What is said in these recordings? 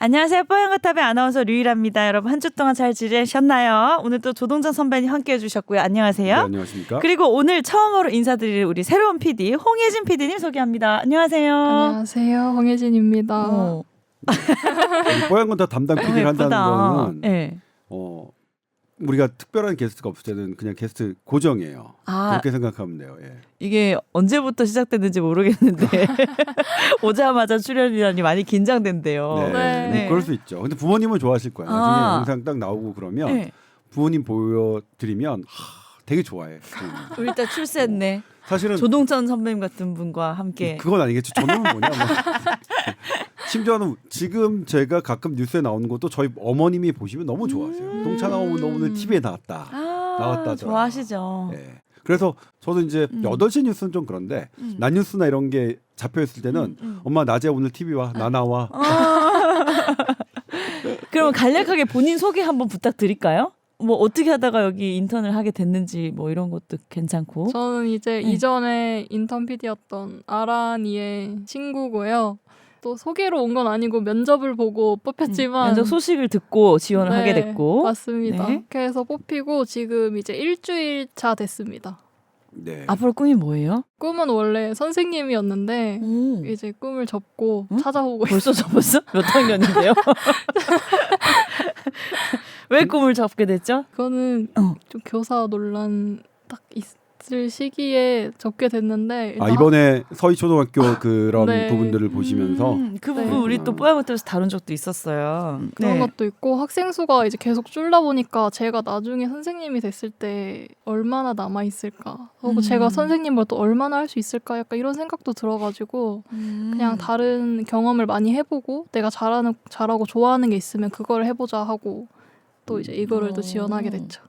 안녕하세요. 뽀얀거탑의 아나운서 류일합니다. 여러분 한 주 동안 잘 지내셨나요? 오늘 또 조동찬 선배님 함께해 주셨고요. 안녕하세요. 네, 안녕하십니까. 그리고 오늘 처음으로 인사드릴 우리 새로운 PD 홍예진 PD님 소개합니다. 안녕하세요. 안녕하세요. 홍예진입니다. 뽀얀 건 다 담당 PD를 한다는 거는 네. 우리가 특별한 게스트가 없을 때는 그냥 게스트 고정이에요. 그렇게 생각하면 돼요. 예. 이게 언제부터 시작됐는지 모르겠는데 오자마자 출연이라니 많이 긴장된대요. 네. 그럴 수 있죠. 근데 부모님은 좋아하실 거예요. 나중에 영상 딱 나오고 그러면 부모님 보여드리면 되게 좋아해. 우리 딸 출세했네. 사실은 조동찬 선배님 같은 분과 함께. 그건 아니겠죠. 저는 뭐냐. 심지어는 지금 제가 가끔 뉴스에 나오는 것도 저희 어머님이 보시면 너무 좋아하세요. 동찬아 오늘 TV에 나왔다. 나왔다. 좋아하시죠. 네. 그래서 저도 이제 8시 뉴스는 좀 그런데 낮 뉴스나 이런 게 잡혀 있을 때는 엄마 낮에 오늘 TV 와. 나 나와. 그럼 간략하게 본인 소개 한번 부탁드릴까요? 뭐 어떻게 하다가 여기 인턴을 하게 됐는지 뭐 이런 것도 괜찮고. 저는 이제 이전에 인턴 PD였던 아란이의 친구고요. 또 소개로 온 건 아니고 면접을 보고 뽑혔지만 면접 소식을 듣고 지원을 하게 됐고. 맞습니다. 네. 그래서 뽑히고 지금 이제 일주일 차 됐습니다. 네. 앞으로 꿈이 뭐예요? 꿈은 원래 선생님이었는데 이제 꿈을 접고 찾아오고 벌써 접었어? 몇 학년인데요? 왜 꿈을 접게 됐죠? 그거는 좀 교사 논란 딱 있을 시기에 접게 됐는데 이번에 서희초등학교 그런 네. 부분들을 보시면서 그 부분 우리 또 뽀얀거탑에서 다룬 적도 있었어요. 그런 것도 있고 학생 수가 이제 계속 줄다 보니까 제가 나중에 선생님이 됐을 때 얼마나 남아 있을까? 그리고 제가 선생님을 또 얼마나 할 수 있을까? 약간 이런 생각도 들어가지고 그냥 다른 경험을 많이 해보고 내가 잘하고 좋아하는 게 있으면 그걸 해보자 하고 또 이제 이거를 또 지원하게 됐죠.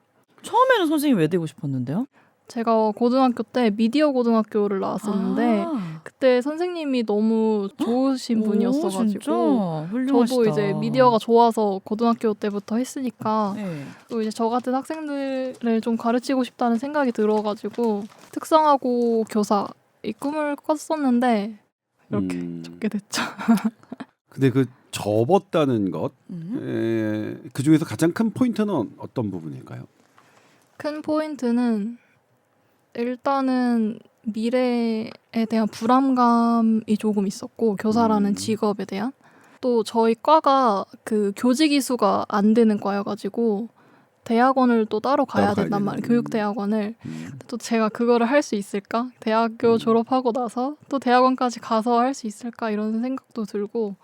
처음에는 선생님 왜 되고 싶었는데요? 제가 고등학교 때 미디어 고등학교를 나왔었는데 그때 선생님이 너무 좋으신 분이었어가지고 저도 이제 미디어가 좋아서 고등학교 때부터 했으니까 또 이제 저 같은 학생들을 좀 가르치고 싶다는 생각이 들어가지고 특성화고 교사 이 꿈을 꿨었는데 이렇게 접게 됐죠. 근데 그 접었다는 것, 그 중에서 가장 큰 포인트는 어떤 부분일까요? 큰 포인트는 일단은 미래에 대한 불안감이 조금 있었고 교사라는 직업에 대한 또 저희 과가 그 교직 이수가 안 되는 과여가지고 대학원을 또 따로 가야 된단 말이에요. 교육대학원을. 또 제가 그거를 할 수 있을까? 대학교 졸업하고 나서 또 대학원까지 가서 할 수 있을까? 이런 생각도 들고.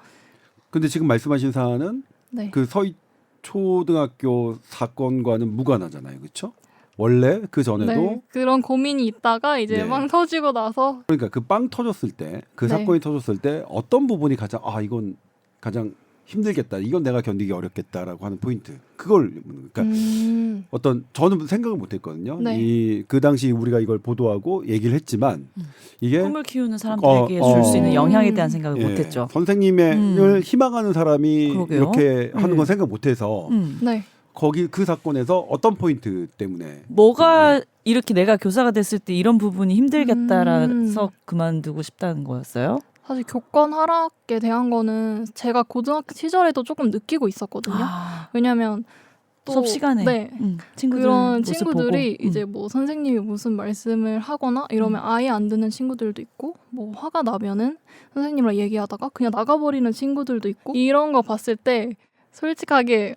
근데 지금 말씀하신 사안은 그 서희초등학교 사건과는 무관하잖아요. 그렇죠? 원래 그 전에도 그런 고민이 있다가 이제 빵 터지고 나서 그러니까 그 빵 터졌을 때 그 사건이 터졌을 때 어떤 부분이 가장 이건 가장 힘들겠다. 이건 내가 견디기 어렵겠다라고 하는 포인트. 그걸 그러니까 어떤 저는 생각을 못 했거든요. 그 당시 우리가 이걸 보도하고 얘기를 했지만 이게 꿈을 키우는 사람들에게 줄 수 있는 영향에 대한 생각을 못 했죠. 선생님을 희망하는 사람이 그러게요. 이렇게 하는 건 생각 못 해서 거기 그 사건에서 어떤 포인트 때문에 뭐가 이렇게 내가 교사가 됐을 때 이런 부분이 힘들겠다라서 그만두고 싶다는 거였어요? 사실 교권 하락에 대한 거는 제가 고등학교 시절에도 조금 느끼고 있었거든요. 왜냐하면 또 수업 시간에 그런 친구들이 이제 뭐 선생님이 무슨 말씀을 하거나 이러면 아예 안 듣는 친구들도 있고 뭐 화가 나면은 선생님이랑 얘기하다가 그냥 나가버리는 친구들도 있고 이런 거 봤을 때 솔직하게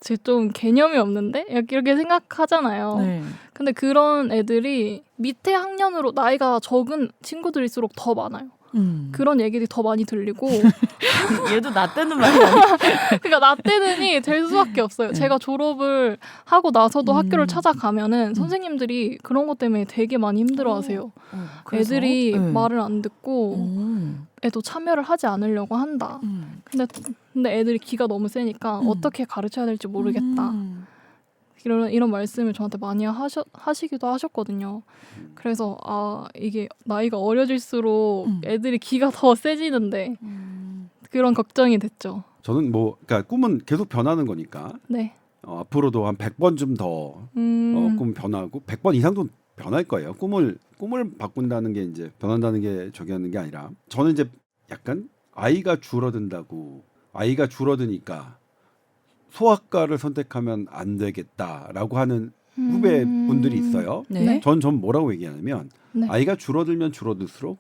쟤 좀 개념이 없는데? 이렇게 생각하잖아요. 근데 그런 애들이 밑에 학년으로 나이가 적은 친구들일수록 더 많아요. 그런 얘기들이 더 많이 들리고 얘도 나 때는 말이 아니야. 그러니까 나 때는이 될 수밖에 없어요. 제가 졸업을 하고 나서도 학교를 찾아가면은 선생님들이 그런 것 때문에 되게 많이 힘들어하세요. 애들이 말을 안 듣고 애도 참여를 하지 않으려고 한다. 근데 애들이 기가 너무 세니까 어떻게 가르쳐야 될지 모르겠다. 이런 말씀을 저한테 많이 하시기도 하셨거든요. 그래서 이게 나이가 어려질수록 애들이 기가 더 세지는데 그런 걱정이 됐죠. 저는 그러니까 꿈은 계속 변하는 거니까 앞으로도 한 100번 좀 더 꿈 변하고 100번 이상도 변할 거예요. 꿈을 바꾼다는 게 이제 변한다는 게 저기 하는 게 아니라 저는 이제 약간 아이가 줄어든다고 아이가 줄어드니까 소아과를 선택하면 안 되겠다라고 하는 후배분들이 있어요. 네. 전 뭐라고 얘기하냐면 네. 아이가 줄어들면 줄어들수록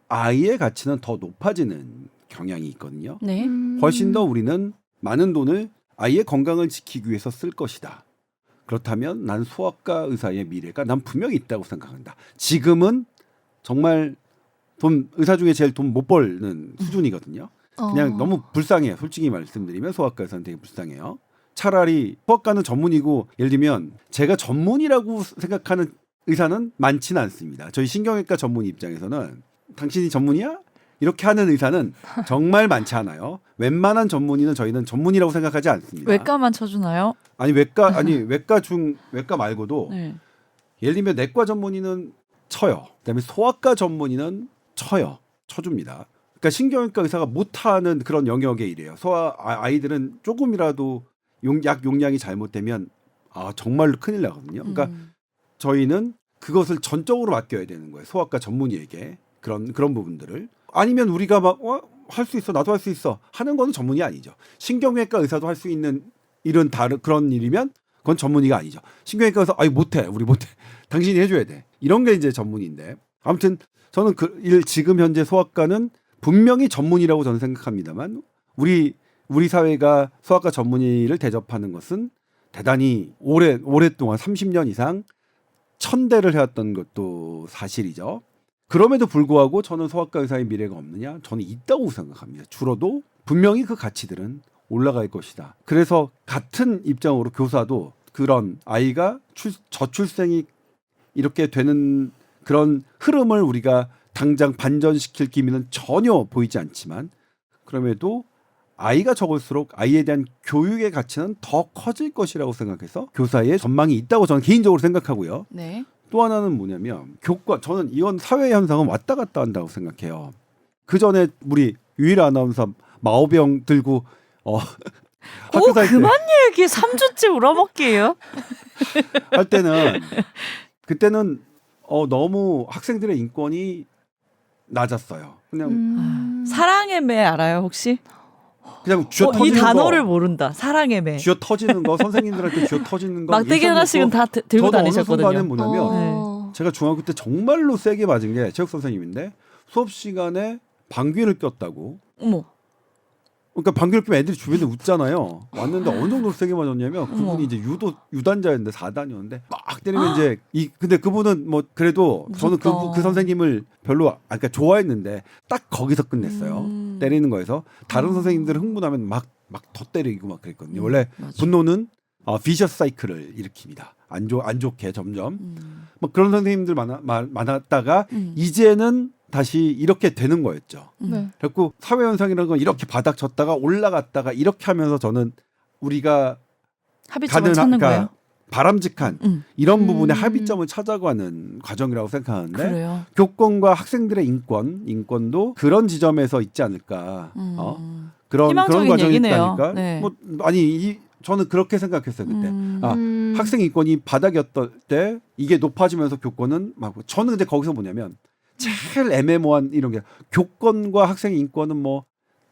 아이의 가치는 더 높아지는 경향이 있거든요. 네. 훨씬 더 우리는 많은 돈을 아이의 건강을 지키기 위해서 쓸 것이다. 그렇다면 난 소아과 의사의 미래가 난 분명히 있다고 생각한다. 지금은 정말 의사 중에 제일 돈 못 벌는 수준이거든요. 그냥 너무 불쌍해요. 솔직히 말씀드리면 소아과 의사는 되게 불쌍해요. 차라리 소아과는 전문이고 예를 들면 제가 전문이라고 생각하는 의사는 많지는 않습니다. 저희 신경외과 전문 입장에서는 당신이 전문이야? 이렇게 하는 의사는 정말 많지 않아요. 웬만한 전문의는 저희는 전문이라고 생각하지 않습니다. 외과만 쳐주나요? 외과 말고도 네. 예를 들면 내과 전문의는 쳐요. 그다음에 소아과 전문의는 쳐줍니다. 그러니까 신경외과 의사가 못하는 그런 영역의 일이에요. 아이들은 조금이라도 약 용량이 잘못되면 정말로 큰일 나거든요. 그러니까 저희는 그것을 전적으로 맡겨야 되는 거예요. 소아과 전문의에게 그런 부분들을. 아니면 우리가 막 할 수 있어, 나도 할 수 있어 하는 거는 전문의 아니죠. 신경외과 의사도 할 수 있는 일은 그런 일이면 그건 전문의가 아니죠. 신경외과 의사 우리 못해. 당신이 해줘야 돼. 이런 게 이제 전문의인데 아무튼 저는 지금 현재 소아과는 분명히 전문의라고 저는 생각합니다만 우리 사회가 소아과 전문의를 대접하는 것은 대단히 오랫동안 30년 이상 천대를 해왔던 것도 사실이죠. 그럼에도 불구하고 저는 소아과 의사의 미래가 없느냐? 저는 있다고 생각합니다. 줄어도 분명히 그 가치들은 올라갈 것이다. 그래서 같은 입장으로 교사도 그런 아이가 저출생이 이렇게 되는 그런 흐름을 우리가 당장 반전시킬 기미는 전혀 보이지 않지만 그럼에도 아이가 적을수록 아이에 대한 교육의 가치는 더 커질 것이라고 생각해서 교사의 전망이 있다고 저는 개인적으로 생각하고요. 네. 또 하나는 뭐냐면 저는 이건 사회 현상은 왔다 갔다 한다고 생각해요. 그 전에 우리 유일한 아나운서 마오병 들고 학교 다닐 그만 얘기해. 3주째 울어먹기예요. 할 때는 그때는 너무 학생들의 인권이 낮았어요. 그냥 사랑의 매 알아요 혹시? 그냥 쥐어 이 터지는 단어를 거, 모른다. 사랑의 매. 쥐어 터지는 거, 선생님들한테 쥐어 터지는 거. 막대기 하나씩은 다 들고 다니셨거든요. 저도 어느 순간에 뭐냐면 제가 중학교 때 정말로 세게 맞은 게 체육 선생님인데 수업 시간에 방귀를 꼈다고. 어머. 그러니까 방귀를 뀌면 애들이 주변에 웃잖아요. 왔는데 어느 정도로 세게 맞았냐면 그분이 이제 유단자였는데 4단이었는데 막 때리면 이제 근데 그분은 뭐 그래도 저는 그 선생님을 별로 그러니까 좋아했는데 딱 거기서 끝냈어요. 때리는 거에서 다른 선생님들 흥분하면 막 더 때리고 막 그랬거든요. 원래 맞아. 분노는 비셔스 사이클을 일으킵니다. 안 좋게 점점. 뭐 그런 선생님들 많았다가 이제는 다시 이렇게 되는 거였죠. 네. 그래서 사회 현상이라는 건 이렇게 바닥쳤다가 올라갔다가 이렇게 하면서 저는 우리가 합의점을 찾는 거예요. 바람직한 이런 부분에 합의점을 찾아가는 과정이라고 생각하는데 그래요. 교권과 학생들의 인권도 그런 지점에서 있지 않을까. 그런 희망적인 과정이 얘기네요. 있다니까. 네. 저는 그렇게 생각했어요 그때. 학생 인권이 바닥이었을 때 이게 높아지면서 교권은 저는 근데 거기서 뭐냐면 제일 애매모호한 이런 게 교권과 학생 인권은 뭐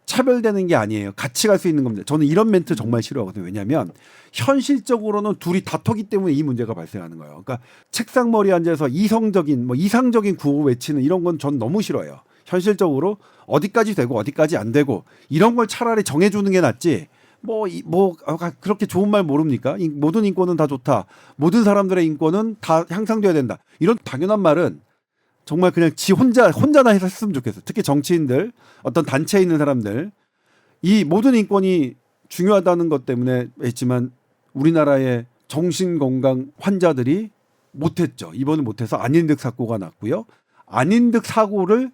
차별되는 게 아니에요. 같이 갈 수 있는 겁니다. 저는 이런 멘트 정말 싫어하거든요. 왜냐하면 현실적으로는 둘이 다투기 때문에 이 문제가 발생하는 거예요. 그러니까 책상머리에 앉아서 이상적인 구호 외치는 이런 건 전 너무 싫어요. 현실적으로 어디까지 되고 어디까지 안 되고 이런 걸 차라리 정해주는 게 낫지. 그렇게 좋은 말 모릅니까? 모든 인권은 다 좋다. 모든 사람들의 인권은 다 향상돼야 된다. 이런 당연한 말은 정말 그냥 혼자나 해서 했으면 좋겠어요. 특히 정치인들, 어떤 단체에 있는 사람들, 이 모든 인권이 중요하다는 것 때문에 했지만 우리나라의 정신건강 환자들이 못했죠. 입원을 못해서 안인득 사고가 났고요. 안인득 사고를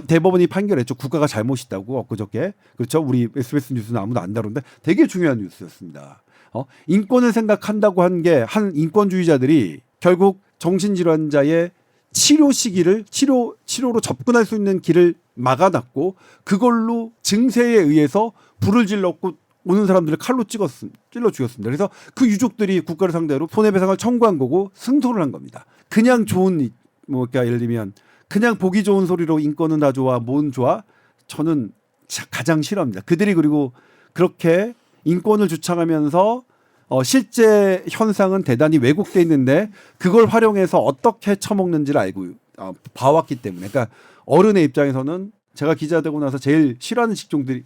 대법원이 판결했죠. 국가가 잘못이다고 엊그저께. 그렇죠. 우리 SBS 뉴스는 아무도 안 다루는데 되게 중요한 뉴스였습니다. 인권을 생각한다고 한 인권주의자들이 결국 정신질환자의 치료 시기를 치료로 접근할 수 있는 길을 막아놨고 그걸로 증세에 의해서 불을 질렀고 오는 사람들을 칼로 찔러 죽였습니다. 그래서 그 유족들이 국가를 상대로 손해배상을 청구한 거고 승소를 한 겁니다. 그냥 그러니까 예를 들면 그냥 보기 좋은 소리로 인권은 다 좋아, 뭔 좋아? 저는 가장 싫어합니다. 그들이 그리고 그렇게 인권을 주창하면서 실제 현상은 대단히 왜곡돼 있는데 그걸 활용해서 어떻게 처먹는지를 알고 봐왔기 때문에 그러니까 어른의 입장에서는 제가 기자 되고 나서 제일 싫어하는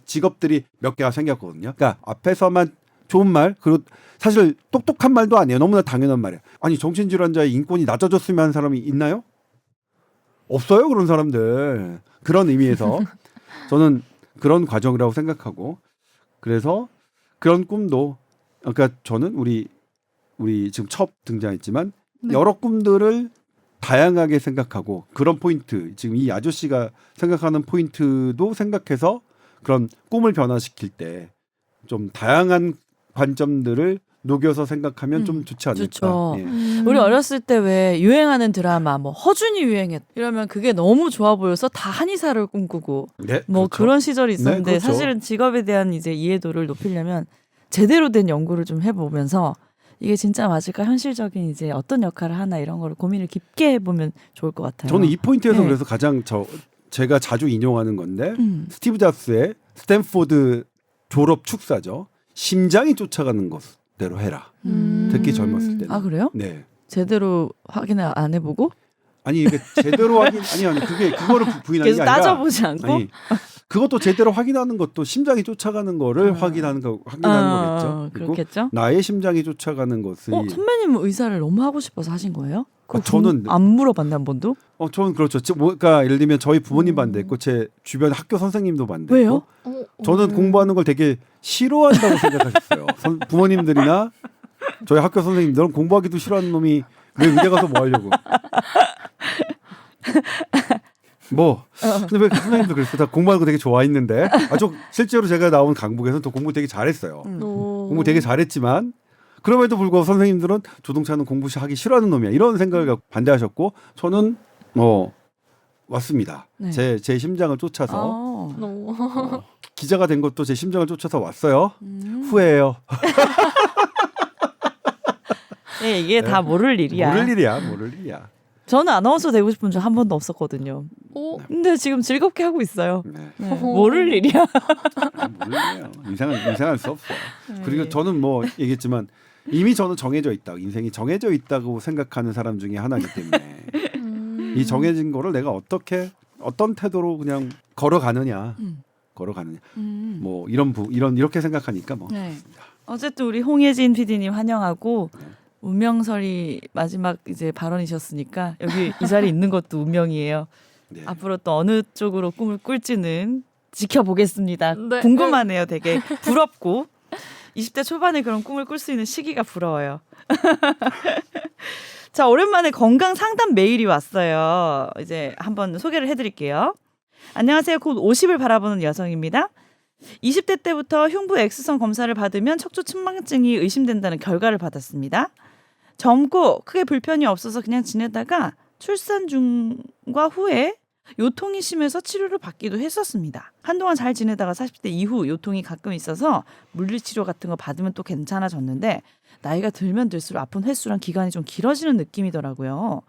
직업들이 몇 개가 생겼거든요. 그러니까 앞에서만 좋은 말 그리고 사실 똑똑한 말도 아니에요. 너무나 당연한 말이에요. 아니 정신질환자의 인권이 낮아졌으면 하는 사람이 있나요? 없어요. 그런 사람들. 그런 의미에서 저는 그런 과정이라고 생각하고 그래서 그런 꿈도 그러니까 저는 우리 지금 첫 등장했지만 네. 여러 꿈들을 다양하게 생각하고 그런 포인트 지금 이 아저씨가 생각하는 포인트도 생각해서 그런 꿈을 변화시킬 때 좀 다양한 관점들을 녹여서 생각하면 좀 좋지 않을까. 좋죠. 예. 우리 어렸을 때 왜 유행하는 드라마 뭐 허준이 유행했 이러면 그게 너무 좋아 보여서 다 한의사를 꿈꾸고 네, 뭐 그렇죠. 그런 시절이 있었는데 네, 그렇죠. 사실은 직업에 대한 이제 이해도를 높이려면 제대로 된 연구를 좀 해보면서 이게 진짜 맞을까 현실적인 이제 어떤 역할을 하나 이런 거를 고민을 깊게 해보면 좋을 것 같아요. 저는 이 포인트에서 네. 그래서 가장 제가 자주 인용하는 건데 스티브 잡스의 스탠포드 졸업 축사죠. 심장이 쫓아가는 것대로 해라. 특히 젊었을 때는. 아 그래요? 네. 제대로 확인을 안 해보고 아니 이게 제대로 확인 아니 그거를 부인하는 게 계속 아니라 따져보지 않고 아니 그것도 제대로 확인하는 것도 심장이 쫓아가는 거를 확인하는 거겠죠. 그리고 그렇겠죠. 나의 심장이 쫓아가는 것을 선배님은 의사를 너무 하고 싶어서 하신 거예요? 저는 안 물어봤나 한 번도? 저는 그렇죠. 그러니까 예를 들면 저희 부모님 반대했고 제 주변 학교 선생님도 반대했고 왜요? 저는 공부하는 걸 되게 싫어한다고 생각하셨어요. 부모님들이나 저희 학교 선생님들은 공부하기도 싫어하는 놈이 왜 의대 가서 뭐 하려고? 근데 왜 선생님도 그랬어요? 다 공부하는 거 되게 좋아했는데 저 실제로 제가 나온 강북에서는 또 공부 되게 잘했어요. 공부 되게 잘했지만 그럼에도 불구하고 선생님들은 조동찬은 공부하기 싫어하는 놈이야 이런 생각을 갖고 반대하셨고 저는 왔습니다. 네. 제 심장을 쫓아서 기자가 된 것도 제 심장을 쫓아서 왔어요. 후회해요. 네, 이게 다 모를 일이야. 모를 일이야. 저는 아나운서 되고 싶은 적 한 번도 없었거든요. 근데 지금 즐겁게 하고 있어요. 네. 네, 모를 일이야. 모르네요. 인생할 수 없어. 그리고 저는 얘기했지만 이미 저는 정해져 있다. 인생이 정해져 있다고 생각하는 사람 중에 하나이기 때문에 이 정해진 거를 내가 어떤 태도로 그냥 걸어가느냐. 뭐 이렇게 생각하니까 뭐. 네. 어쨌든 우리 홍예진 PD님 환영하고 운명설이 마지막 이제 발언이셨으니까 여기 이 자리에 있는 것도 운명이에요. 네. 앞으로 또 어느 쪽으로 꿈을 꿀지는 지켜보겠습니다. 네. 궁금하네요. 되게 부럽고 20대 초반에 그런 꿈을 꿀 수 있는 시기가 부러워요. 자, 오랜만에 건강 상담 메일이 왔어요. 이제 한번 소개를 해드릴게요. 안녕하세요. 곧 50을 바라보는 여성입니다. 20대 때부터 흉부 X선 검사를 받으면 척추 측만증이 의심된다는 결과를 받았습니다. 젊고 크게 불편이 없어서 그냥 지내다가 출산 중과 후에 요통이 심해서 치료를 받기도 했었습니다. 한동안 잘 지내다가 40대 이후 요통이 가끔 있어서 물리치료 같은 거 받으면 또 괜찮아졌는데 나이가 들면 들수록 아픈 횟수랑 기간이 좀 길어지는 느낌이더라고요.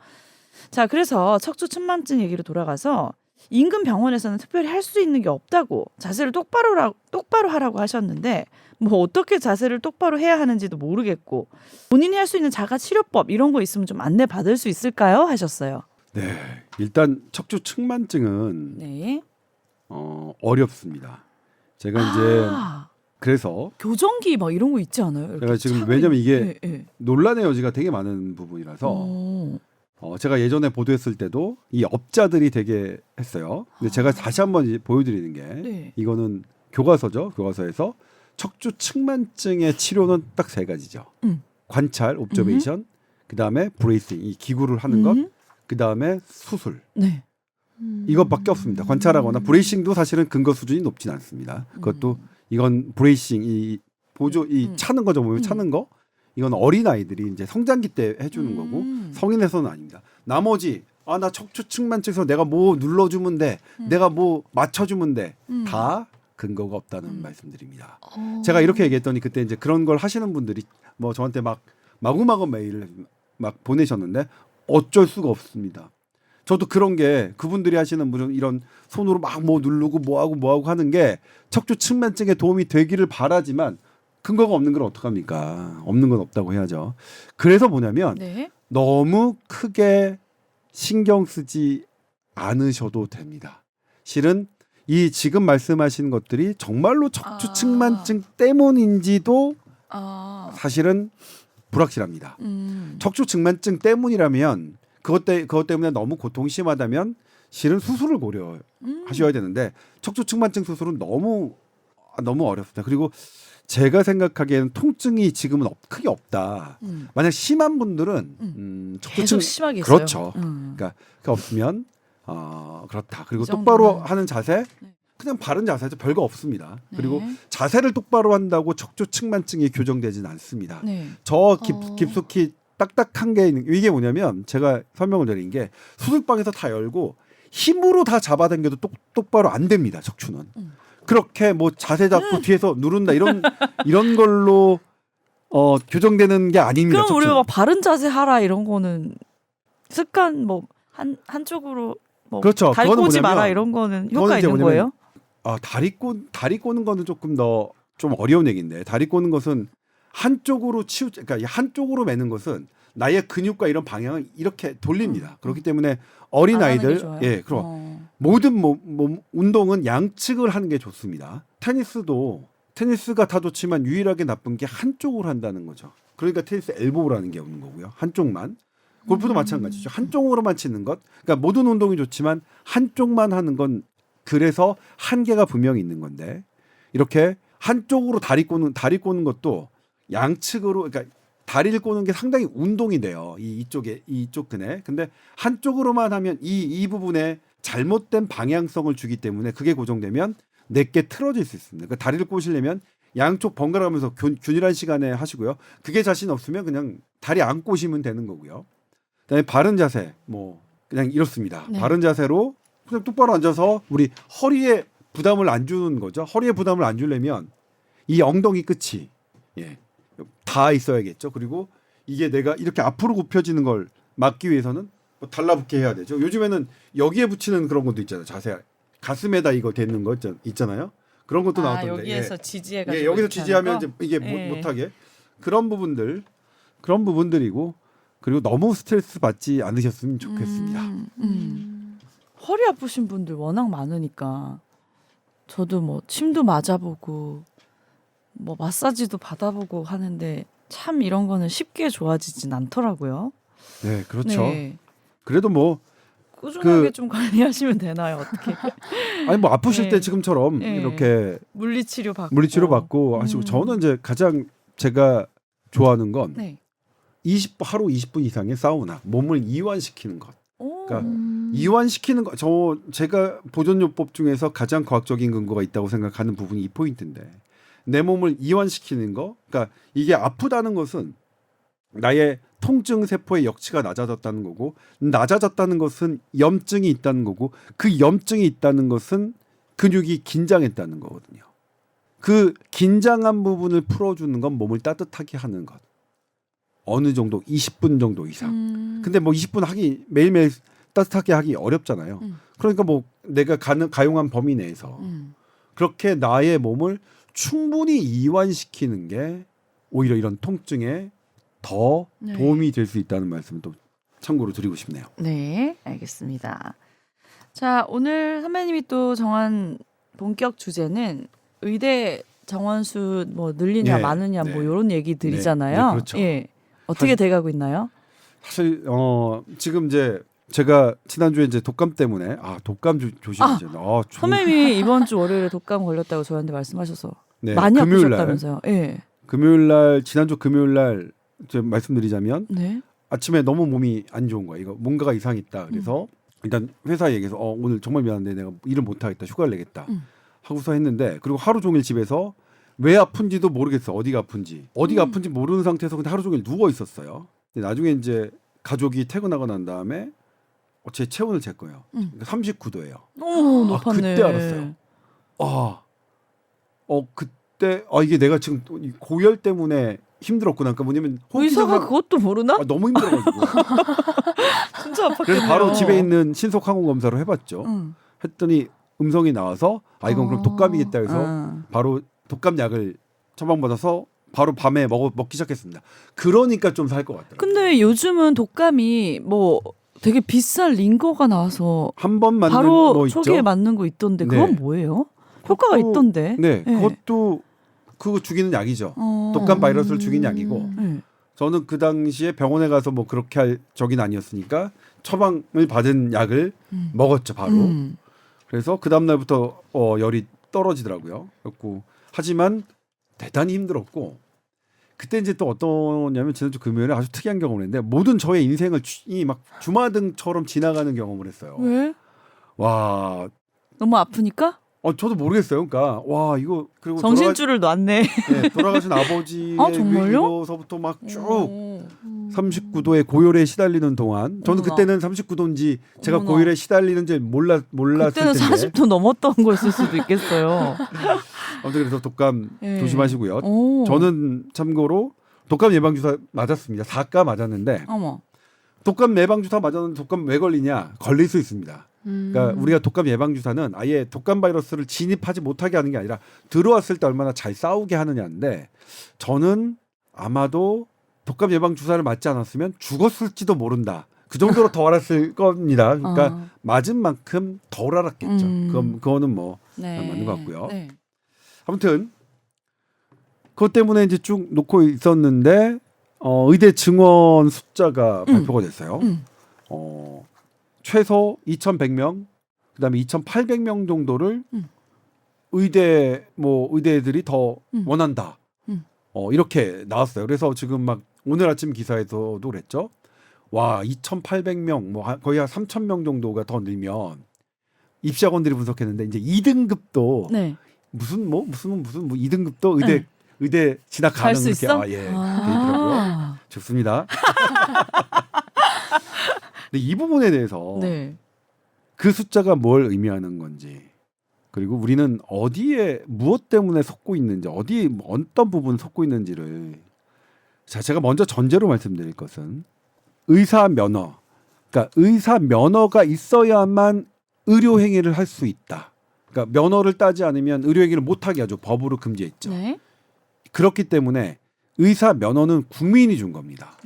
자, 그래서 척추 측만증 얘기로 돌아가서 인근 병원에서는 특별히 할 수 있는 게 없다고 자세를 똑바로 하라고 하셨는데 뭐 어떻게 자세를 똑바로 해야 하는지도 모르겠고 본인이 할 수 있는 자가 치료법 이런 거 있으면 좀 안내 받을 수 있을까요? 하셨어요. 네, 일단 척추 측만증은 네. 어렵습니다. 제가 이제 그래서 교정기 막 이런 거 있지 않아요? 제가 지금 왜냐면 이게 네. 논란의 여지가 되게 많은 부분이라서 제가 예전에 보도했을 때도 이 업자들이 되게 했어요. 근데 제가 다시 한번 이제 보여드리는 게 네. 이거는 교과서죠. 교과서에서 척추 측만증의 치료는 딱 세 가지죠. 관찰, 옵저베이션, 그 다음에 브레이싱, 이 기구를 하는 것, 그 다음에 수술. 네. 이것밖에 없습니다. 관찰하거나 브레이싱도 사실은 근거 수준이 높진 않습니다. 그것도 이건 브레이싱, 이 보조, 이 차는 거죠. 몸에 차는 거. 이건 어린 아이들이 이제 성장기 때 해주는 거고 성인에서는 아닙니다. 나머지 나 척추 측만증에서 내가 뭐 눌러주면 돼, 내가 뭐 맞춰주면 돼, 다 근거가 없다는 말씀드립니다. 제가 이렇게 얘기했더니 그때 이제 그런 걸 하시는 분들이 뭐 저한테 막 마구마구 메일을 막 보내셨는데 어쩔 수가 없습니다. 저도 그런 게 그분들이 하시는 무슨 이런 손으로 막 뭐 누르고 뭐하고 하는 게 척추 측만증에 도움이 되기를 바라지만 근거가 없는 건 어떡합니까? 없는 건 없다고 해야죠. 그래서 뭐냐면 네. 너무 크게 신경 쓰지 않으셔도 됩니다. 실은 이 지금 말씀하신 것들이 정말로 척추 측만증 때문인지도 사실은 불확실합니다. 척추 측만증 때문이라면 그것 때문에 너무 고통이 심하다면 실은 수술을 고려하셔야 되는데 척추 측만증 수술은 너무 어렵습니다. 그리고 제가 생각하기에는 통증이 지금은 크게 없다. 만약 심한 분들은 계속 심하게 있어요. 그렇죠. 그러니까 없으면 그렇다. 그리고 똑바로 하는 자세 그냥 바른 자세죠. 별거 없습니다. 네. 그리고 자세를 똑바로 한다고 척추 측만증이 교정되지는 않습니다. 네. 저 깊숙이 딱딱한 게 있는 이게 뭐냐면 제가 설명을 드린 게 수술방에서 다 열고 힘으로 다 잡아당겨도 똑바로 안 됩니다. 척추는. 그렇게 뭐 자세 잡고 뒤에서 누른다 이런 걸로 교정되는 게 아닙니다. 그럼 우리가 척추는. 막 바른 자세 하라 이런 거는 습관 뭐 한쪽으로 뭐 그렇죠. 다리 그거는 꼬지 뭐냐면 마라 이런 거는 그거는 효과 이제 있는 뭐냐면 거예요? 다리 꼬는 거는 조금 더 좀 어려운 얘기인데 다리 꼬는 것은 한쪽으로 그러니까 한쪽으로 매는 것은 나의 근육과 이런 방향을 이렇게 돌립니다. 그렇기 때문에 어린 안 하는 게 아이들 좋아요? 그럼 모든 몸 운동은 양측을 하는 게 좋습니다. 테니스가 다 좋지만 유일하게 나쁜 게 한쪽으로 한다는 거죠. 그러니까 테니스 엘보라는 게 없는 거고요. 한쪽만. 골프도 마찬가지죠. 한쪽으로만 치는 것. 그러니까 모든 운동이 좋지만 한쪽만 하는 건 그래서 한계가 분명히 있는 건데 이렇게 한쪽으로 다리 꼬는 것도 양측으로 그러니까 다리를 꼬는 게 상당히 운동이 돼요. 이쪽 근에. 근데 한쪽으로만 하면 이 부분에 잘못된 방향성을 주기 때문에 그게 고정되면 내게 틀어질 수 있습니다. 그러니까 다리를 꼬시려면 양쪽 번갈아 가면서 균일한 시간에 하시고요. 그게 자신 없으면 그냥 다리 안 꼬시면 되는 거고요. 그다음에 바른 자세 뭐 그냥 이렇습니다. 네. 바른 자세로 그냥 똑바로 앉아서 우리 허리에 부담을 안 주는 거죠. 허리에 부담을 안 주려면 이 엉덩이 끝이 다 있어야겠죠. 그리고 이게 내가 이렇게 앞으로 굽혀지는 걸 막기 위해서는 뭐 달라붙게 해야 되죠. 요즘에는 여기에 붙이는 그런 것도 있잖아요. 자세 가슴에다 이거 대는 거 있잖아요. 그런 것도 나왔던데. 여기에서 지지해가지고 여기서 이렇게 지지하면 하는 이제 이게 못하게 그런 부분들이고 그리고 너무 스트레스 받지 않으셨으면 좋겠습니다. 허리 아프신 분들 워낙 많으니까 저도 뭐 침도 맞아보고 뭐 마사지도 받아보고 하는데 참 이런 거는 쉽게 좋아지진 않더라고요. 네, 그렇죠. 네. 그래도 뭐 꾸준하게 좀 관리하시면 되나요? 어떻게? 아니 뭐 아프실 네. 때 지금처럼 네. 이렇게 물리치료 받고 하시고 저는 이제 가장 제가 좋아하는 건 네. 하루 20분 이상의 사우나 몸을 이완시키는 것. 오. 그러니까 이완시키는 거 제가 보존요법 중에서 가장 과학적인 근거가 있다고 생각하는 부분이 이 포인트인데 내 몸을 이완시키는 거. 그러니까 이게 아프다는 것은 나의 통증 세포의 역치가 낮아졌다는 거고 낮아졌다는 것은 염증이 있다는 거고 그 염증이 있다는 것은 근육이 긴장했다는 거거든요. 그 긴장한 부분을 풀어주는 건 몸을 따뜻하게 하는 것. 어느 정도 20분 정도 이상. 근데 뭐 20분 하기 매일매일 따뜻하게 하기 어렵잖아요. 그러니까 뭐 내가 가용한 범위 내에서 그렇게 나의 몸을 충분히 이완시키는 게 오히려 이런 통증에 더 네. 도움이 될 수 있다는 말씀을 또 참고로 드리고 싶네요. 네, 알겠습니다. 자, 오늘 선배님이 또 정한 본격 주제는 의대 정원수 뭐 늘리냐 네, 마느냐 네. 뭐 이런 얘기들이잖아요. 네, 그렇죠. 예. 어떻게 돼가고 있나요? 사실 지금 이제 제가 지난주에 이제 독감 때문에 독감 조심하세요. 선배님이 이번 주 월요일에 독감 걸렸다고 저한테 말씀하셔서 네, 많이 금요일 날, 아프셨다면서요. 예. 지난주 금요일 날 좀 말씀드리자면 네. 아침에 너무 몸이 안 좋은 거야. 이거 뭔가가 이상이 있다. 그래서 일단 회사 얘기해서 오늘 정말 미안한데 내가 일을 못 하겠다. 휴가를 내겠다. 하고서 했는데 그리고 하루 종일 집에서 왜 아픈지도 모르겠어. 어디가 아픈지 모르는 상태에서 근데 하루 종일 누워 있었어요. 근데 나중에 이제 가족이 퇴근하고 난 다음에 제 체온을 쟀고요. 39도예요. 오, 높았네. 그때 알았어요. 그때 이게 내가 지금 고열 때문에 힘들었구나. 그러니까 뭐냐면 의사가 그것도 모르나? 너무 힘들어가지고 진짜 아팠겠네요. 그래서 바로 집에 있는 신속 항원 검사를 해봤죠. 했더니 음성이 나와서 이건 그럼 독감이겠다 해서 바로 독감 약을 처방받아서 바로 밤에 먹기 시작했습니다. 그러니까 좀 살 것 같더라고요. 근데 요즘은 독감이 뭐 되게 비싼 링거가 나와서 한 번 맞는 바로 뭐 있죠. 초기에 맞는 거 있던데 그건 네. 뭐예요? 효과가 있던데. 네, 그것도 그거 죽이는 약이죠. 독감 바이러스를 죽이는 약이고. 네. 저는 그 당시에 병원에 가서 뭐 그렇게 할 적인 아니었으니까 처방을 받은 약을 먹었죠, 바로. 그래서 그 다음 날부터 열이 떨어지더라고요. 그렇고 하지만 대단히 힘들었고 그때 이제 또 어떠냐면 지난주 금요일에 아주 특이한 경험을 했는데 모든 저의 인생을 막 주마등처럼 지나가는 경험을 했어요. 왜? 와, 너무 아프니까? 저도 모르겠어요. 그러니까 와 이거 그리고 정신줄을 놨네. 돌아가신 아버지의 정말요? 위로서부터 막 쭉 39도의 고열에 시달리는 동안 저는 어머나. 그때는 39도인지 제가 어머나. 고열에 시달리는지 몰랐을 그때는 텐데 40도 넘었던 거였을 수도 있겠어요. 아무튼 그래서 독감 예. 조심하시고요. 오. 저는 참고로 독감 예방 주사 맞았습니다. 4가 맞았는데 어머. 독감 예방 주사 맞았는데 독감 왜 걸리냐? 걸릴 수 있습니다. 그러니까 우리가 독감 예방 주사는 아예 독감 바이러스를 진입하지 못하게 하는 게 아니라 들어왔을 때 얼마나 잘 싸우게 하느냐인데 저는 아마도 독감 예방 주사를 맞지 않았으면 죽었을지도 모른다. 그 정도로 더 알았을 겁니다. 그러니까 맞은 만큼 덜 알았겠죠. 그거는 뭐 맞는 것 같고요. 네. 아무튼 그것 때문에 이제 쭉 놓고 있었는데 의대 증원 숫자가 발표가 됐어요. 최소 2,100명, 그다음에 2,800명 정도를 의대들이 더 원한다. 이렇게 나왔어요. 그래서 지금 막 오늘 아침 기사에서도 그랬죠. 와, 2,800명, 뭐 거의 한 3,000명 정도가 더 늘면 입시학원들이 분석했는데 이제 2등급도 네. 무슨 2등급도 의대 진학 갈 가능 수 이렇게 있어? 돼 있더라고요. 좋습니다. 근데 이 부분에 대해서 네. 그 숫자가 뭘 의미하는 건지 그리고 우리는 어디에 무엇 때문에 속고 있는지 어떤 부분 속고 있는지를 제가 먼저 전제로 말씀드릴 것은 의사 면허 그러니까 의사 면허가 있어야만 의료 행위를 할 수 있다. 그러니까 면허를 따지 않으면 의료 행위를 못 하게 하죠. 법으로 금지했죠. 네. 그렇기 때문에 의사 면허는 국민이 준 겁니다.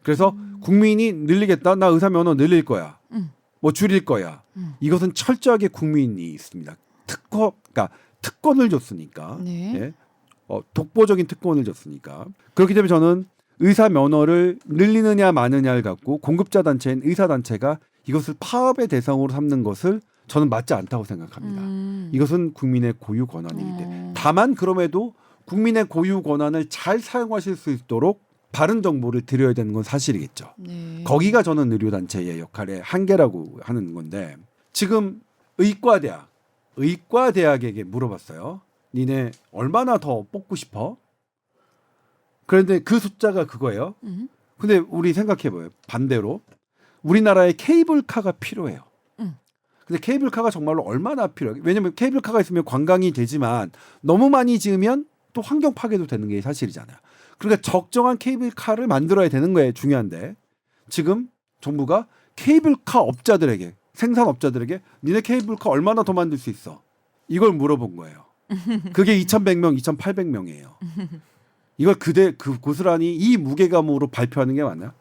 그래서 국민이 늘리겠다. 나 의사 면허 늘릴 거야. 뭐 줄일 거야. 이것은 철저하게 국민이 있습니다. 그러니까 특권을 줬으니까. 네. 예? 독보적인 특권을 줬으니까. 그렇기 때문에 저는 의사 면허를 늘리느냐 마느냐를 갖고 공급자 단체인 의사 단체가 이것을 파업의 대상으로 삼는 것을 저는 맞지 않다고 생각합니다. 이것은 국민의 고유 권한이기 때문에. 다만 그럼에도 국민의 고유 권한을 잘 사용하실 수 있도록 바른 정보를 드려야 되는 건 사실이겠죠. 네. 거기가 저는 의료단체의 역할의 한계라고 하는 건데 지금 의과대학에게 물어봤어요. 니네 얼마나 더 뽑고 싶어? 그런데 그 숫자가 그거예요. 근데 우리 생각해봐요. 반대로 우리나라에 케이블카가 필요해요. 근데 케이블카가 정말로 얼마나 필요해요? 왜냐하면 케이블카가 있으면 관광이 되지만 너무 많이 지으면 또 환경 파괴도 되는 게 사실이잖아요. 그러니까 적정한 케이블카를 만들어야 되는 거예요. 중요한데 지금 정부가 케이블카 업자들에게 생산업자들에게 니네 케이블카 얼마나 더 만들 수 있어? 이걸 물어본 거예요. 그게 2,100명, 2,800명이에요. 이걸 고스란히 이 무게감으로 발표하는 게 맞나요?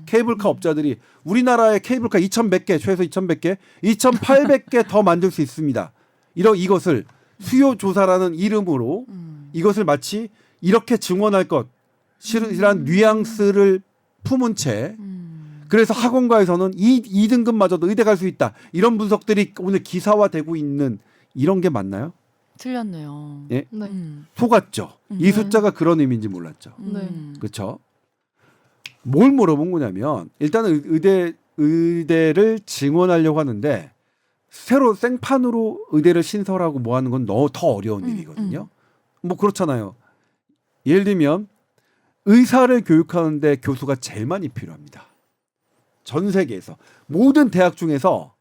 케이블카 업자들이 우리나라의 케이블카 2,100개, 최소 2,100개, 2,800개 더 만들 수 있습니다. 이것을 수요 조사라는 이름으로 이것을 마치 이렇게 증언할 것이란 뉘앙스를 품은 채 그래서 학원가에서는 2등급마저도 의대 갈 수 있다. 이런 분석들이 오늘 기사화되고 있는 이런 게 맞나요? 틀렸네요. 예? 네. 속았죠. 이 숫자가 그런 의미인지 몰랐죠. 네. 그렇죠? 뭘 물어본 거냐면 일단은 의대를 증원하려고 하는데 새로 생판으로 의대를 신설하고 뭐 하는 건 더 어려운 일이거든요. 뭐 그렇잖아요. 예를 들면 의사를 교육하는데 교수가 제일 많이 필요합니다. 전 세계에서 모든 대학 중에서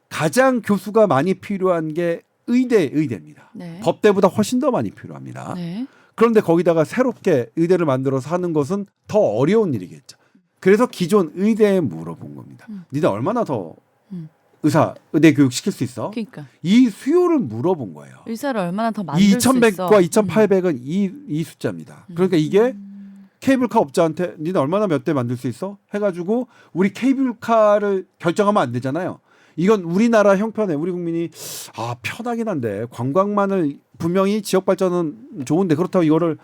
가장 교수가 많이 필요한 게 의대입니다. 네. 법대보다 훨씬 더 많이 필요합니다. 네. 그런데 거기다가 새롭게 의대를 만들어서 하는 것은 더 어려운 일이겠죠. 그래서 기존 의대에 물어본 겁니다. 니네 얼마나 더 의대 교육 시킬 수 있어? 그러니까 이 수요를 물어본 거예요. 의사를 얼마나 더 만들 이 수 있어? 2,100과 2,800은 이 숫자입니다. 그러니까 이게 케이블카 업자한테 니네 얼마나 몇 대 만들 수 있어? 해가지고 우리 케이블카를 결정하면 안 되잖아요. 이건 우리나라 형편에 우리 국민이 편하긴 한데 관광만을 분명히 지역 발전은 좋은데 그렇다고 이거를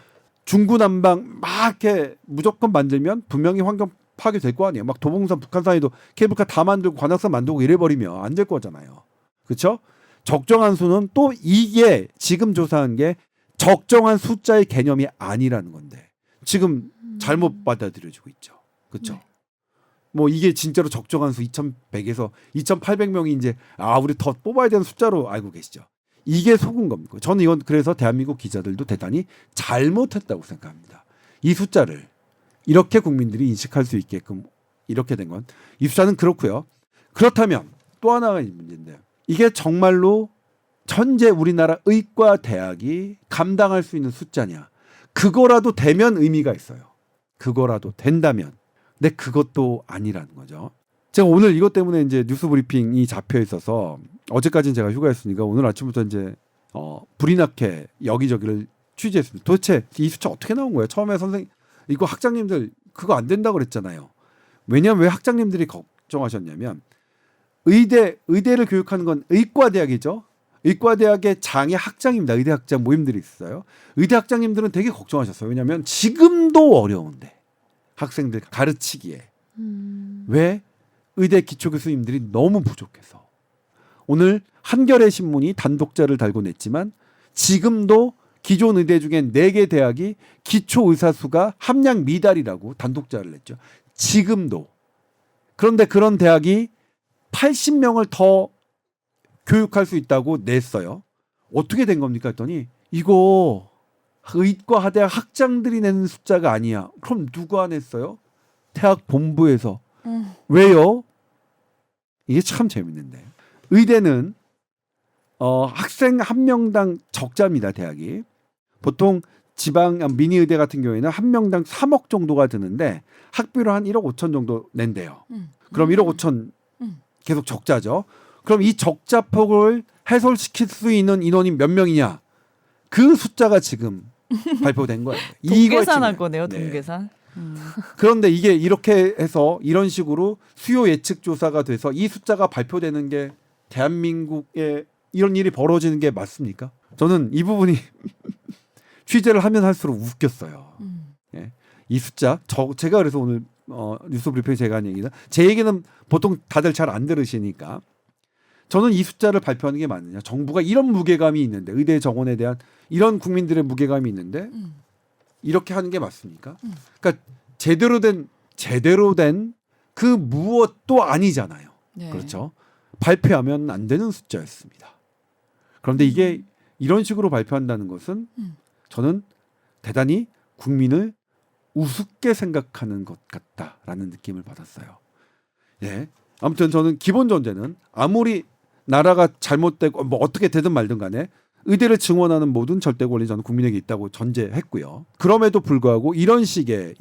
중구난방 막 이렇게 무조건 만들면 분명히 환경 파괴 될 거 아니에요. 막 도봉산 북한산에도 케이블카 다 만들고 관악산 만들고 이래버리면 안 될 거잖아요. 그렇죠? 적정한 수는 또 이게 지금 조사한 게 적정한 숫자의 개념이 아니라는 건데 지금 잘못 받아들여지고 있죠. 그렇죠? 네. 뭐 이게 진짜로 적정한 수 2,100에서 2,800명이 이제 우리 더 뽑아야 되는 숫자로 알고 계시죠. 이게 속은 겁니다. 저는 이건 그래서 대한민국 기자들도 대단히 잘못했다고 생각합니다. 이 숫자를 이렇게 국민들이 인식할 수 있게끔 이렇게 된 건 이 숫자는 그렇고요. 그렇다면 또 하나가 문제인데 이게 정말로 현재 우리나라 의과 대학이 감당할 수 있는 숫자냐? 그거라도 되면 의미가 있어요. 그거라도 된다면. 근데 그것도 아니라는 거죠. 제가 오늘 이것 때문에 이제 뉴스 브리핑이 잡혀 있어서 어제까지는 제가 휴가였으니까 오늘 아침부터 이제 불이 나게 여기저기를 취재했습니다. 도대체 이 숫자 어떻게 나온 거예요? 처음에 선생님 이거 학장님들 그거 안 된다고 그랬잖아요. 왜냐하면 왜 학장님들이 걱정하셨냐면 의대를 교육하는 건 의과대학이죠. 의과대학의 장의 학장입니다. 의대 학장 모임들이 있어요. 의대 학장님들은 되게 걱정하셨어요. 왜냐하면 지금도 어려운데 학생들 가르치기에 왜 의대 기초 교수님들이 너무 부족해서 오늘 한겨레 신문이 단독자를 달고 냈지만 지금도 기존 의대 중에 4개 대학이 기초 의사 수가 함량 미달이라고 단독자를 냈죠. 지금도. 그런데 그런 대학이 80명을 더 교육할 수 있다고 냈어요. 어떻게 된 겁니까 했더니 이거 의과 하대학 학장들이 내는 숫자가 아니야. 그럼 누가 냈어요? 대학 본부에서. 왜요? 이게 참 재밌는데. 의대는 학생 한 명당 적자입니다. 대학이. 보통 지방 미니 의대 같은 경우에는 한 명당 3억 정도가 드는데 학비로 한 1억 5천 정도 낸대요. 그럼 1억 5천 계속 적자죠. 그럼 이 적자폭을 해소시킬 수 있는 인원이 몇 명이냐? 그 숫자가 지금 발표된 거예요. 동계산할 거네요. 동계산. 그런데 이게 이렇게 해서 이런 식으로 수요 예측 조사가 돼서 이 숫자가 발표되는 게 대한민국에 이런 일이 벌어지는 게 맞습니까? 저는 이 부분이 취재를 하면 할수록 웃겼어요. 예. 이 숫자 제가 그래서 오늘 뉴스 브리핑에 제가 한 얘기는 제 얘기는 보통 다들 잘 안 들으시니까 저는 이 숫자를 발표하는 게 맞느냐. 정부가 이런 무게감이 있는데 의대 정원에 대한 이런 국민들의 무게감이 있는데 이렇게 하는 게 맞습니까? 그러니까 제대로 된 그 무엇도 아니잖아요. 네. 그렇죠? 발표하면 안 되는 숫자였습니다. 그런데 이게 이런 식으로 발표한다는 것은 저는 대단히 국민을 우습게 생각하는 것 같다라는 느낌을 받았어요. 예. 아무튼 저는 기본 전제는 아무리 나라가 잘못되고 뭐 어떻게 되든 말든 간에 의대를 증원하는 모든 절대 권리 저는 국민에게 있다고 전제했고요. 그럼에도 불구하고 이런 식의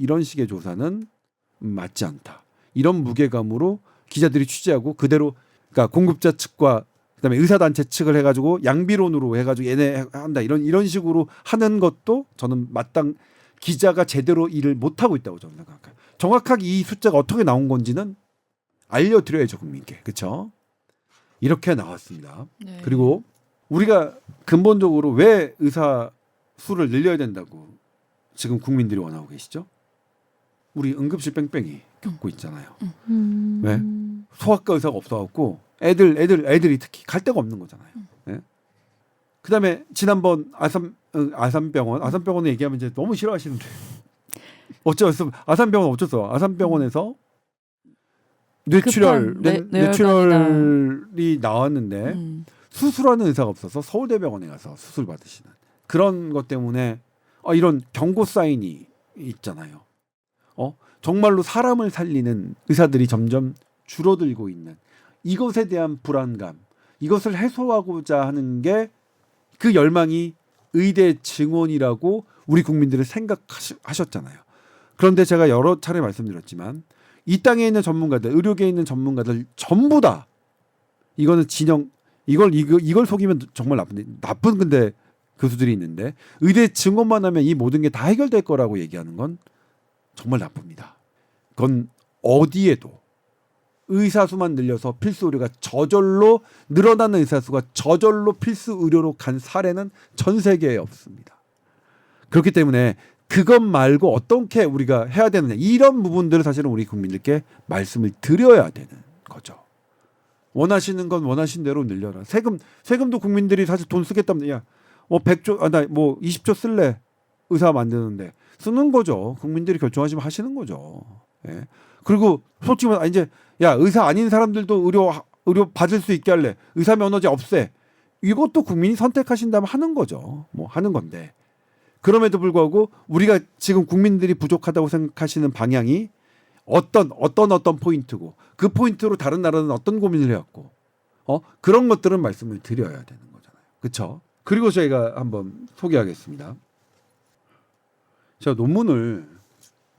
조사는 맞지 않다. 이런 무게감으로 기자들이 취재하고 그대로 그러니까 공급자 측과 그다음에 의사단체 측을 해가지고 양비론으로 해가지고 얘네 한다 이런 식으로 하는 것도 저는 기자가 제대로 일을 못 하고 있다고 저는 생각해요. 정확하게 이 숫자가 어떻게 나온 건지는 알려드려야죠 국민께. 그렇죠? 이렇게 나왔습니다. 네. 그리고 우리가 근본적으로 왜 의사 수를 늘려야 된다고 지금 국민들이 원하고 계시죠? 우리 응급실 뺑뺑이 겪고 있잖아요. 왜? 소아과 의사가 없어갖고 애들이 특히 갈 데가 없는 거잖아요. 네? 그다음에 지난번 아산병원에 얘기하면 이제 너무 싫어하시는데 어쩌서 아산병원 어쩌서 아산병원에서 뇌출혈이 나왔는데 수술하는 의사가 없어서 서울대병원에 가서 수술 받으시는 그런 것 때문에 이런 경고 사인이 있잖아요. 정말로 사람을 살리는 의사들이 점점 줄어들고 있는 이것에 대한 불안감, 이것을 해소하고자 하는 게 그 열망이 의대 증원이라고 우리 국민들을 생각하셨잖아요. 그런데 제가 여러 차례 말씀드렸지만 이 땅에 있는 전문가들, 의료계에 있는 전문가들 전부 다 이거는 진영 이걸 속이면 정말 나쁜 근데 교수들이 있는데 의대 증원만 하면 이 모든 게 다 해결될 거라고 얘기하는 건 정말 나쁩니다. 그건 어디에도 의사 수만 늘려서 필수 의료가 저절로 늘어나는 의사 수가 저절로 필수 의료로 간 사례는 전 세계에 없습니다. 그렇기 때문에 그것 말고 어떻게 우리가 해야 되느냐 이런 부분들을 사실은 우리 국민들께 말씀을 드려야 되는 거죠. 원하시는 건 원하신 대로 늘려라. 세금도 국민들이 사실 돈 쓰겠다면 야, 뭐 100조 나 뭐 20조 쓸래 의사 만드는데 쓰는 거죠. 국민들이 결정하시면 하시는 거죠. 예. 그리고 솔직히 말해 이제 야 의사 아닌 사람들도 의료 받을 수 있게 할래. 의사 면허제 없애. 이것도 국민이 선택하신다면 하는 거죠. 뭐 하는 건데. 그럼에도 불구하고 우리가 지금 국민들이 부족하다고 생각하시는 방향이 어떤 포인트고 그 포인트로 다른 나라는 어떤 고민을 해왔고 그런 것들은 말씀을 드려야 되는 거잖아요. 그렇죠? 그리고 저희가 한번 소개하겠습니다. 제가 논문을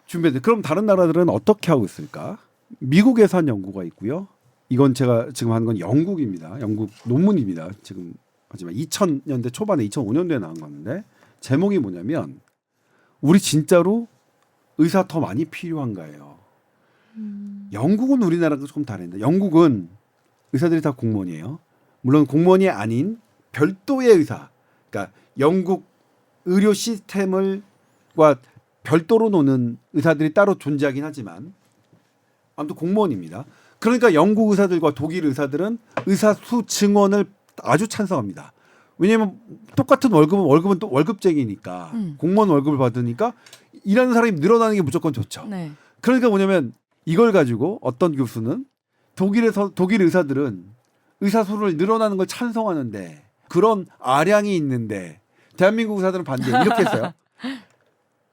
준비했는데 그럼 다른 나라들은 어떻게 하고 있을까? 미국에서 한 연구가 있고요. 이건 제가 지금 하는 건 영국입니다. 영국 논문입니다. 지금 하지만 2000년대 초반에 2005년도에 나온 건데 제목이 뭐냐면 우리 진짜로 의사 더 많이 필요한가예요. 영국은 우리나라가 조금 다른데 영국은 의사들이 다 공무원이에요. 물론 공무원이 아닌 별도의 의사, 그러니까 영국 의료 시스템과 별도로 노는 의사들이 따로 존재하긴 하지만 아무튼 공무원입니다. 그러니까 영국 의사들과 독일 의사들은 의사 수 증원을 아주 찬성합니다. 왜냐하면 똑같은 월급은 또 월급쟁이니까 공무원 월급을 받으니까 일하는 사람이 늘어나는 게 무조건 좋죠. 네. 그러니까 뭐냐면 이걸 가지고 어떤 교수는 독일 의사들은 의사 수를 늘어나는 걸 찬성하는데 그런 아량이 있는데 대한민국 의사들은 반대 이렇게 했어요.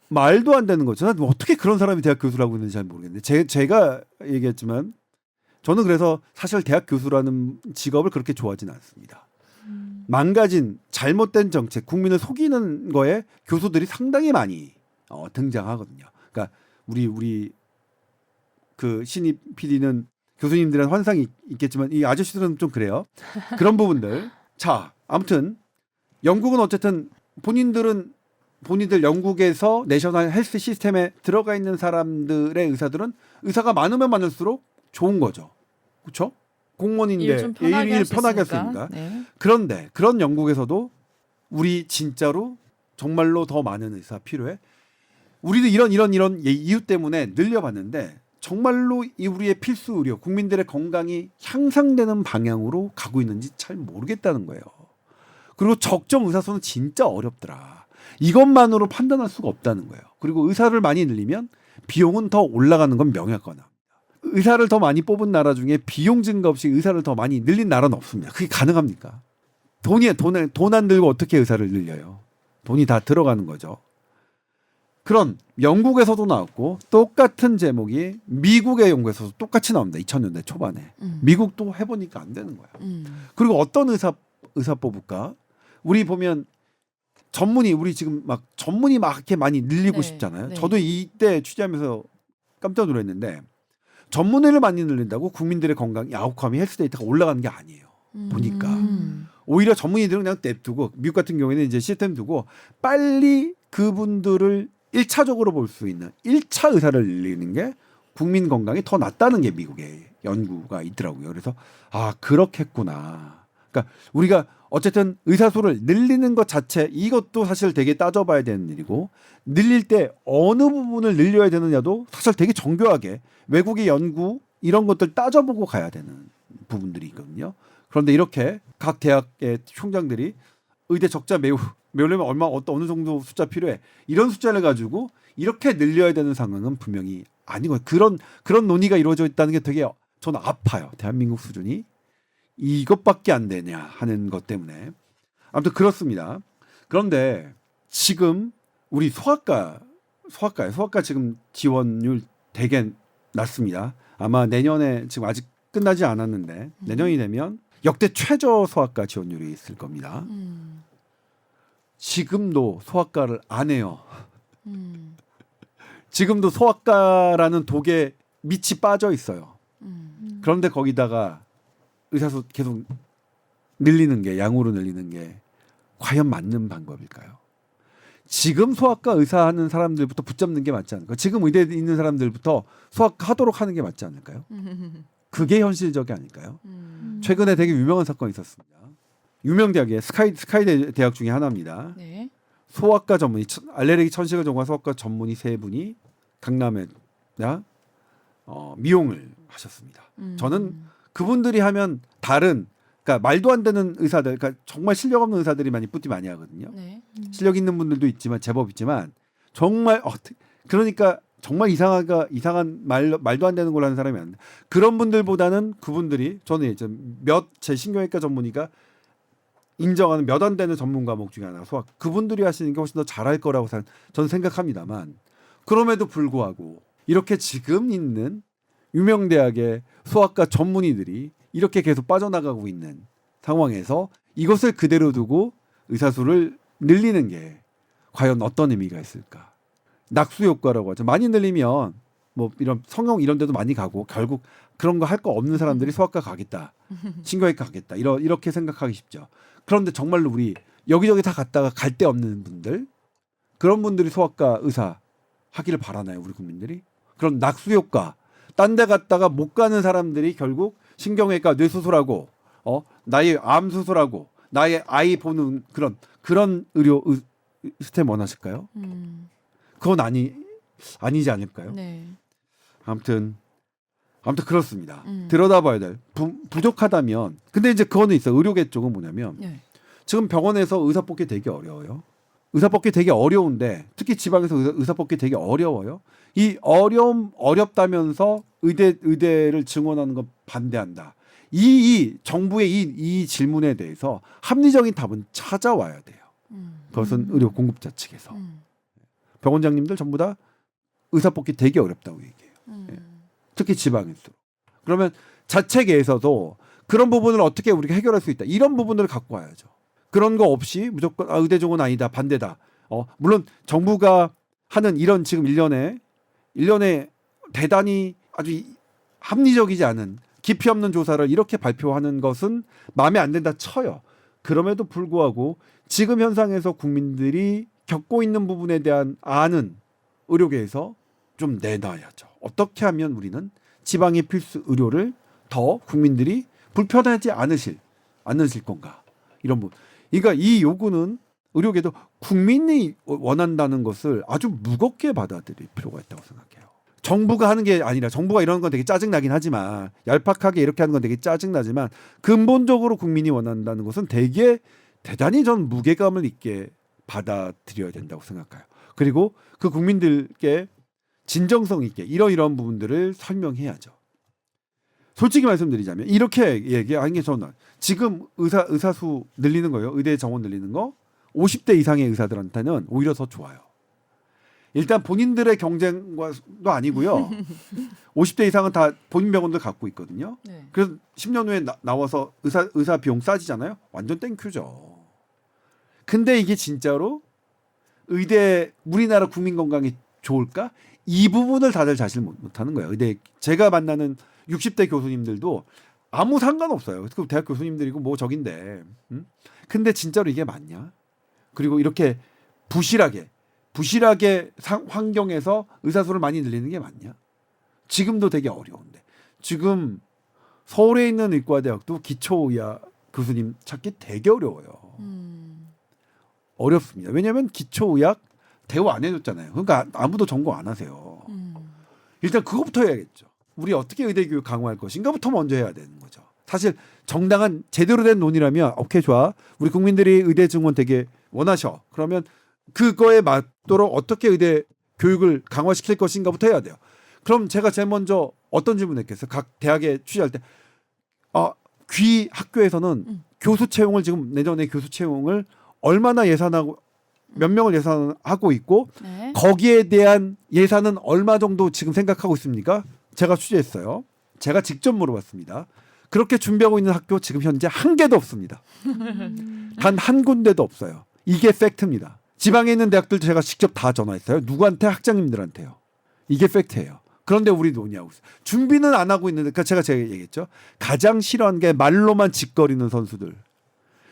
말도 안 되는 거죠. 난 어떻게 그런 사람이 대학 교수를 하고 있는지 잘 모르겠는데 제가 얘기했지만 저는 그래서 사실 대학 교수라는 직업을 그렇게 좋아하지는 않습니다. 망가진 잘못된 정책, 국민을 속이는 거에 교수들이 상당히 많이 등장하거든요. 그러니까 우리 그 신입 PD는 교수님들은 환상이 있겠지만 이 아저씨들은 좀 그래요. 그런 부분들. 자, 아무튼 영국은 어쨌든 본인들 영국에서 내셔널 헬스 시스템에 들어가 있는 사람들의 의사들은 의사가 많으면 많을수록 좋은 거죠. 그렇죠? 공무원인데 일 편하게 할 수 있으니까. 네. 그런데 그런 영국에서도 우리 진짜로 정말로 더 많은 의사 필요해. 우리도 이런 이유 때문에 늘려봤는데 정말로 이 우리의 필수 의료, 국민들의 건강이 향상되는 방향으로 가고 있는지 잘 모르겠다는 거예요. 그리고 적정 의사 수는 진짜 어렵더라. 이것만으로 판단할 수가 없다는 거예요. 그리고 의사를 많이 늘리면 비용은 더 올라가는 건 명확하거나. 의사를 더 많이 뽑은 나라 중에 비용 증가 없이 의사를 더 많이 늘린 나라는 없습니다. 그게 가능합니까? 돈 안 들고 어떻게 의사를 늘려요? 돈이 다 들어가는 거죠. 그런 영국에서도 나왔고 똑같은 제목이 미국의 연구에서도 똑같이 나옵니다. 2000년대 초반에. 미국도 해보니까 안 되는 거야. 그리고 어떤 의사 뽑을까? 우리 보면 우리 지금 막 전문의 막 이렇게 많이 늘리고 싶잖아요. 저도 이때 취재하면서 깜짝 놀랐는데 전문의를 많이 늘린다고 국민들의 건강, 아웃컴이 헬스 데이터가 올라가는 게 아니에요. 보니까 오히려 전문의들은 그냥 냅두고 미국 같은 경우에는 이제 시스템 두고 빨리 그분들을 1차적으로 볼 수 있는 1차 의사를 늘리는 게 국민 건강이 더 낫다는 게 미국의 연구가 있더라고요. 그래서 그렇겠구나. 그러니까 우리가 어쨌든 의사 수를 늘리는 것 자체 이것도 사실 되게 따져봐야 되는 일이고 늘릴 때 어느 부분을 늘려야 되느냐도 사실 되게 정교하게 외국의 연구 이런 것들 따져보고 가야 되는 부분들이 있거든요. 그런데 이렇게 각 대학의 총장들이 의대 적자 메우려면 어느 정도 숫자 필요해 이런 숫자를 가지고 이렇게 늘려야 되는 상황은 분명히 아니고 그런 논의가 이루어져 있다는 게 되게 저는 아파요. 대한민국 수준이 이것밖에 안 되냐 하는 것 때문에 아무튼 그렇습니다. 그런데 지금 우리 소아과 지금 지원율 되게 낮습니다. 아마 내년에 지금 아직 끝나지 않았는데 내년이 되면 역대 최저 소아과 지원율이 있을 겁니다. 지금도 소아과를 안 해요. 지금도 소아과라는 독에 밑이 빠져 있어요. 그런데 거기다가 의사수 계속 늘리는 게 양으로 늘리는 게 과연 맞는 방법일까요? 지금 소아과 의사 하는 사람들부터 붙잡는 게 맞지 않을까요? 지금 의대에 있는 사람들부터 소아과 하도록 하는 게 맞지 않을까요? 그게 현실적이 아닐까요? 최근에 되게 유명한 사건이 있었습니다. 유명 대학의 스카이 대학 중에 하나입니다. 네. 소아과 전문의 알레르기 천식을 전공한 소아과 전문의 3분이 강남에 미용을 하셨습니다. 저는 그분들이 하면 다른 그러니까 말도 안 되는 의사들, 그러니까 정말 실력 없는 의사들이 뿌띠 많이 하거든요. 네. 실력 있는 분들도 있지만 제법 있지만 정말 그러니까 정말 이상한 말도 안 되는 걸 하는 사람이 안 돼. 그런 분들보다는 그분들이 저는 제 신경외과 전문의가 인정하는 몇 안 되는 전문 과목 중에 하나 소아 그분들이 하시는 게 훨씬 더 잘할 거라고 저는 생각합니다만 그럼에도 불구하고 이렇게 지금 있는 유명 대학의 소아과 전문의들이 이렇게 계속 빠져나가고 있는 상황에서 이것을 그대로 두고 의사수를 늘리는 게 과연 어떤 의미가 있을까? 낙수 효과라고 하죠. 많이 늘리면 뭐 이런 성형 이런 데도 많이 가고 결국 그런 거 할 거 없는 사람들이 소아과 가겠다. 신경외과 가겠다. 이렇게 생각하기 쉽죠. 그런데 정말로 우리 여기저기 다 갔다가 갈 데 없는 분들 그런 분들이 소아과 의사 하기를 바라나요, 우리 국민들이? 그런 낙수 효과 딴 데 갔다가 못 가는 사람들이 결국 신경외과 뇌수술하고 나의 암 수술하고 나의 아이 보는 그런 의료 시스템 원하실까요? 그건 아니지 않을까요? 네. 아무튼 그렇습니다. 들여다봐야 될 부족하다면 근데 이제 그거는 있어요. 의료계 쪽은 뭐냐면 네. 지금 병원에서 의사 뽑기 되게 어려워요. 의사 뽑기 되게 어려운데 특히 지방에서 의사 뽑기 되게 어려워요. 이 어렵다면서 의대를 증원하는 건 반대한다. 이 정부의 이 질문에 대해서 합리적인 답은 찾아와야 돼요. 그것은 의료 공급자 측에서 병원장님들 전부 다 의사 뽑기 되게 어렵다고 얘기해요. 예. 특히 지방일수록. 그러면 자체계에서도 그런 부분을 어떻게 우리가 해결할 수 있다. 이런 부분들을 갖고 와야죠. 그런 거 없이 무조건 의대 종은 아니다. 반대다. 물론 정부가 하는 이런 지금 1년에 대단히 아주 합리적이지 않은 깊이 없는 조사를 이렇게 발표하는 것은 마음에 안 든다 쳐요. 그럼에도 불구하고 지금 현상에서 국민들이 겪고 있는 부분에 대한 안은 의료계에서 좀 내놔야죠. 어떻게 하면 우리는 지방의 필수 의료를 더 국민들이 불편하지 않으실 건가? 이런 부분. 그러니까 이 요구는 의료계도 국민이 원한다는 것을 아주 무겁게 받아들일 필요가 있다고 생각해요. 정부가 하는 게 아니라 정부가 이런 건 되게 짜증나긴 하지만 얄팍하게 이렇게 하는 건 되게 짜증나지만 근본적으로 국민이 원한다는 것은 대단히 전 무게감을 있게 받아들여야 된다고 생각해요. 그리고 그 국민들께 진정성 있게 이러이러한 부분들을 설명해야죠. 솔직히 말씀드리자면 이렇게 얘기하는 게 저는 지금 의사수 늘리는 거예요. 의대 정원 늘리는 거 50대 이상의 의사들한테는 오히려 더 좋아요. 일단 본인들의 경쟁과도 아니고요. 50대 이상은 다 본인 병원들 갖고 있거든요. 네. 그래서 10년 후에 나와서 의사 비용 싸지잖아요. 완전 땡큐죠. 근데 이게 진짜로 우리나라 국민 건강에 좋을까? 이 부분을 다들 자실 못하는 거예요. 의대 제가 만나는 60대 교수님들도 아무 상관없어요. 그 대학 교수님들이고 뭐 저긴데. 근데 진짜로 이게 맞냐? 그리고 이렇게 부실하게 환경에서 의사수를 많이 늘리는 게 맞냐? 지금도 되게 어려운데. 지금 서울에 있는 의과대학도 기초의학 교수님 찾기 되게 어려워요. 어렵습니다. 왜냐하면 기초의학 대우 안 해줬잖아요. 그러니까 아무도 전공 안 하세요. 일단 그것부터 해야겠죠. 우리 어떻게 의대 교육 강화할 것인가부터 먼저 해야 되는 거죠. 사실 정당한 제대로 된 논의라면 오케이 좋아. 우리 국민들이 의대 증원 되게 원하셔. 그러면 그거에 맞도록 어떻게 의대 교육을 강화시킬 것인가부터 해야 돼요. 그럼 제가 제일 먼저 어떤 질문을 했겠어요? 각 대학에 취재할 때 귀 학교에서는 교수 채용을 지금 내년에 교수 채용을 얼마나 예산하고 몇 명을 예산하고 있고 네. 거기에 대한 예산은 얼마 정도 지금 생각하고 있습니까? 제가 취재했어요. 제가 직접 물어봤습니다. 그렇게 준비하고 있는 학교 지금 현재 한 개도 없습니다. 단 한 군데도 없어요. 이게 팩트입니다. 지방에 있는 대학들 제가 직접 다 전화했어요. 누구한테? 학장님들한테요. 이게 팩트예요. 그런데 우리 논의하고 있어요. 준비는 안 하고 있는데, 그러니까 제가 얘기했죠. 가장 싫어하는 게 말로만 짓거리는 선수들.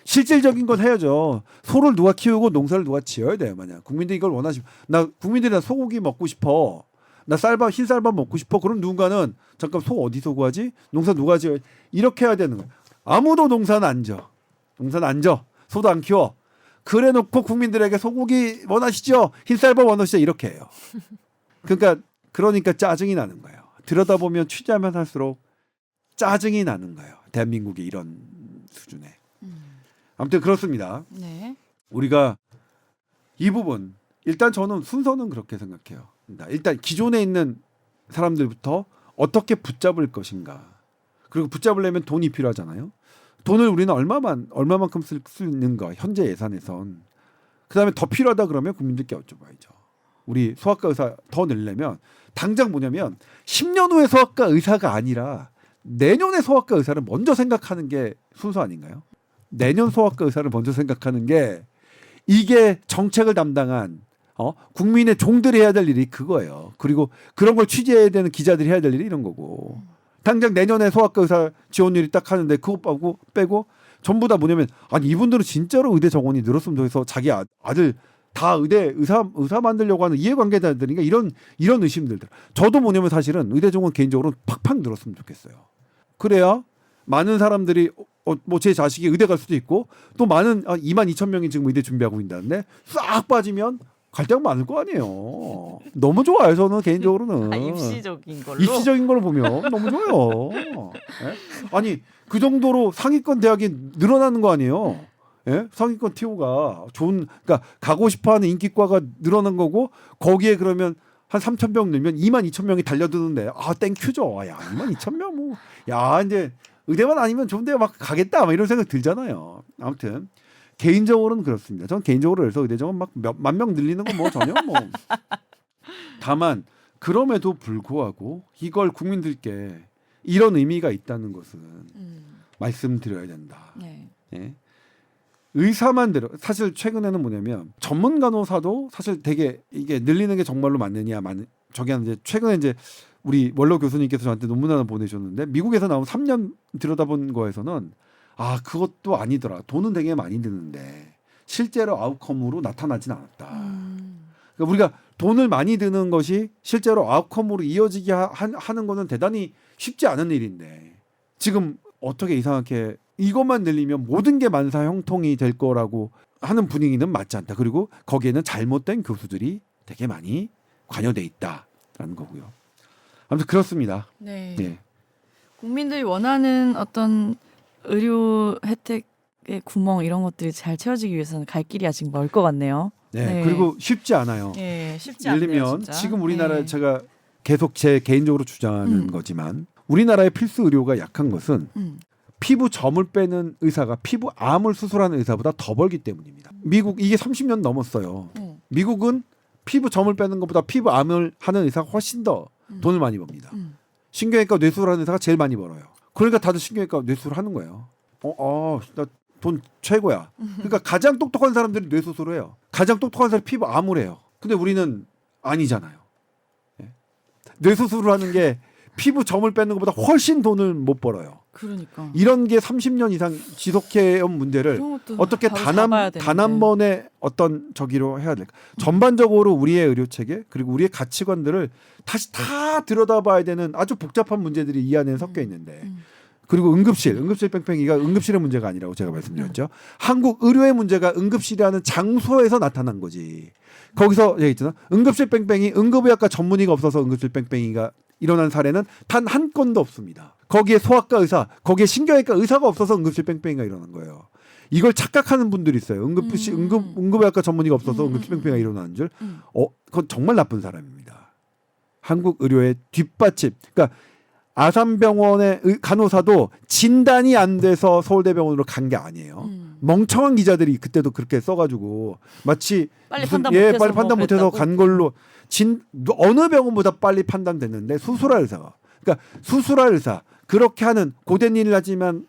실질적인 건 해야죠. 소를 누가 키우고 농사를 누가 지어야 돼요. 만약 국민들이 이걸 원하시면, 나 국민들이 나 소고기 먹고 싶어. 나 흰쌀밥 먹고 싶어. 그럼 누군가는 잠깐 소 어디서 구하지? 농사 누가 지어? 이렇게 해야 되는 거예요. 아무도 농사는 안 져. 농사는 안 져. 소도 안 키워. 그래 놓고 국민들에게 소고기 원하시죠? 흰쌀밥 원하시죠? 이렇게 해요. 그러니까 짜증이 나는 거예요. 들여다보면 취재하면 할수록 짜증이 나는 거예요. 대한민국의 이런 수준에. 아무튼 그렇습니다. 네. 우리가 이 부분 일단 저는 순서는 그렇게 생각해요. 일단 기존에 있는 사람들부터 어떻게 붙잡을 것인가. 그리고 붙잡으려면 돈이 필요하잖아요. 돈을 우리는 얼마만큼 쓸 수 있는가 현재 예산에선. 그다음에 더 필요하다 그러면 국민들께 여쭤봐야죠. 우리 소아과 의사 더 늘려면 당장 뭐냐면 10년 후에 소아과 의사가 아니라 내년에 소아과 의사를 먼저 생각하는 게 순서 아닌가요? 내년 소아과 의사를 먼저 생각하는 게 이게 정책을 담당한 국민의 종들이 해야 될 일이 그거예요. 그리고 그런 걸 취재해야 되는 기자들이 해야 될 일이 이런 거고. 당장 내년에 소아과 의사 지원율이 딱 하는데 그거 빼고 전부 다 뭐냐면 아니 이분들은 진짜로 의대 정원이 늘었으면 좋겠어. 자기 아들 다 의사 만들려고 하는 이해관계자들인가 이런 의심들. 저도 뭐냐면 사실은 의대 정원 개인적으로 팍팍 늘었으면 좋겠어요. 그래야 많은 사람들이 뭐 제 자식이 의대 갈 수도 있고 또 많은 22,000명이 지금 의대 준비하고 있다는데 싹 빠지면 갈 데가 많을 거 아니에요. 너무 좋아요. 저는 개인적으로는. 입시적인 걸로. 입시적인 걸 보면 너무 좋아요. 예? 아니 그 정도로 상위권 대학이 늘어나는 거 아니에요. 예? 상위권 TO가 그러니까 가고 싶어하는 인기과가 늘어난 거고 거기에 그러면 한 3,000명 늘면 22,000명이 달려드는데 땡큐죠. 야 22,000명 뭐 야 이제 의대만 아니면 좋은 데 막 가겠다 막 이런 생각 들잖아요. 아무튼 개인적으로는 그렇습니다. 전 개인적으로 그래서 의대 정원 막 몇만 명 늘리는 건 뭐 전혀 뭐 다만 그럼에도 불구하고 이걸 국민들께 이런 의미가 있다는 것은 말씀드려야 된다. 네. 예? 의사만 사실 최근에는 뭐냐면 전문 간호사도 사실 되게 이게 늘리는 게 정말로 맞느냐 저기 하는데 최근에 이제 우리 원로 교수님께서 저한테 논문 하나 보내셨는데 미국에서 나온 3년 들여다본 거에서는 그것도 아니더라. 돈은 되게 많이 드는데 실제로 아웃컴으로 나타나진 않았다. 그러니까 우리가 돈을 많이 드는 것이 실제로 아웃컴으로 이어지게 하는 거는 대단히 쉽지 않은 일인데 지금 어떻게 이상하게 이것만 늘리면 모든 게 만사 형통이 될 거라고 하는 분위기는 맞지 않다. 그리고 거기에는 잘못된 교수들이 되게 많이 관여돼 있다라는 거고요. 아무튼 그렇습니다. 네. 네. 국민들이 원하는 어떤 의료 혜택의 구멍 이런 것들이 잘 채워지기 위해서는 갈 길이 아직 멀 것 같네요. 네. 네. 그리고 쉽지 않아요. 예, 쉽지 예를 않네요. 들면 진짜. 지금 우리나라에 네. 제가 계속 제 개인적으로 주장하는 거지만 우리나라의 필수 의료가 약한 것은 피부 점을 빼는 의사가 피부 암을 수술하는 의사보다 더 벌기 때문입니다. 미국 이게 30년 넘었어요. 미국은 피부 점을 빼는 것보다 피부 암을 하는 의사가 훨씬 더 돈을 많이 법니다. 신경외과 뇌수술하는 의사가 제일 많이 벌어요. 그러니까 다들 신경외과 뇌수술을 하는 거예요. 나 돈 최고야. 그러니까 가장 똑똑한 사람들이 뇌수술을 해요. 가장 똑똑한 사람이 피부 암을 해요. 근데 우리는 아니잖아요. 예? 뇌수술을 하는 게 피부 점을 빼는 것보다 훨씬 돈을 못 벌어요. 그러니까 이런 게 30년 이상 지속해온 문제를 어떻게 단 한 번에 어떤 저기로 해야 될까? 전반적으로 우리의 의료 체계 그리고 우리의 가치관들을 다시 다 들여다봐야 되는 아주 복잡한 문제들이 이 안에 섞여 있는데 그리고 응급실 뺑뺑이가 응급실의 문제가 아니라고 제가 말씀드렸죠. 한국 의료의 문제가 응급실이라는 장소에서 나타난 거지. 거기서 얘기했잖아. 응급실 뺑뺑이 응급의학과 전문의가 없어서 응급실 뺑뺑이가 일어난 사례는 단 한 건도 없습니다. 거기에 소아과 의사, 거기에 신경외과 의사가 없어서 응급실 뺑뺑이가 일어난 거예요. 이걸 착각하는 분들이 있어요. 응급의학과 전문의가 없어서 응급실 뺑뺑이가 일어나는 줄. 그건 정말 나쁜 사람입니다. 한국 의료의 뒷받침. 그러니까 아산병원의 간호사도 진단이 안 돼서 서울대병원으로 간 게 아니에요. 멍청한 기자들이 그때도 그렇게 써가지고 마치 빨리 빨리 판단 못해서 간 걸로 어느 병원보다 빨리 판단됐는데 수술할 의사가 그러니까 수술할 의사 그렇게 하는 고된 일을 하지만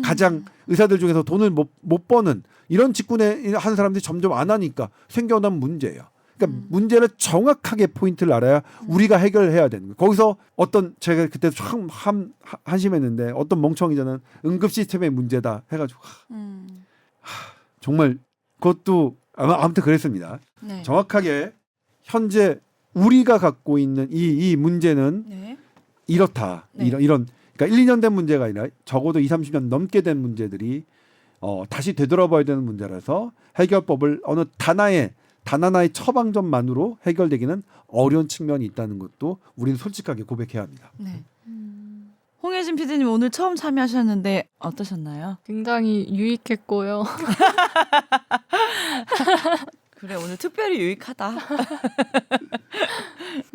가장 의사들 중에서 돈을 못 버는 이런 직군에 하는 사람들이 점점 안 하니까 생겨난 문제예요. 그러니까 문제를 정확하게 포인트를 알아야 우리가 해결해야 되는 거예요. 거기서 어떤 제가 그때 참 한심했는데 어떤 멍청이자는 응급 시스템의 문제다 해가지고 정말 그것도 아무튼 그랬습니다. 네. 정확하게 현재 우리가 갖고 있는 이 문제는 네. 이렇다. 네. 이런 그러니까 1, 2년 된 문제가 아니라 적어도 20, 30년 넘게 된 문제들이 다시 되돌아봐야 되는 문제라서 해결법을 어느 단 하나의 처방전만으로 해결되기는 어려운 측면이 있다는 것도 우리는 솔직하게 고백해야 합니다. 네. 홍혜진 PD님 오늘 처음 참여하셨는데 어떠셨나요? 굉장히 유익했고요. 그래 오늘 특별히 유익하다.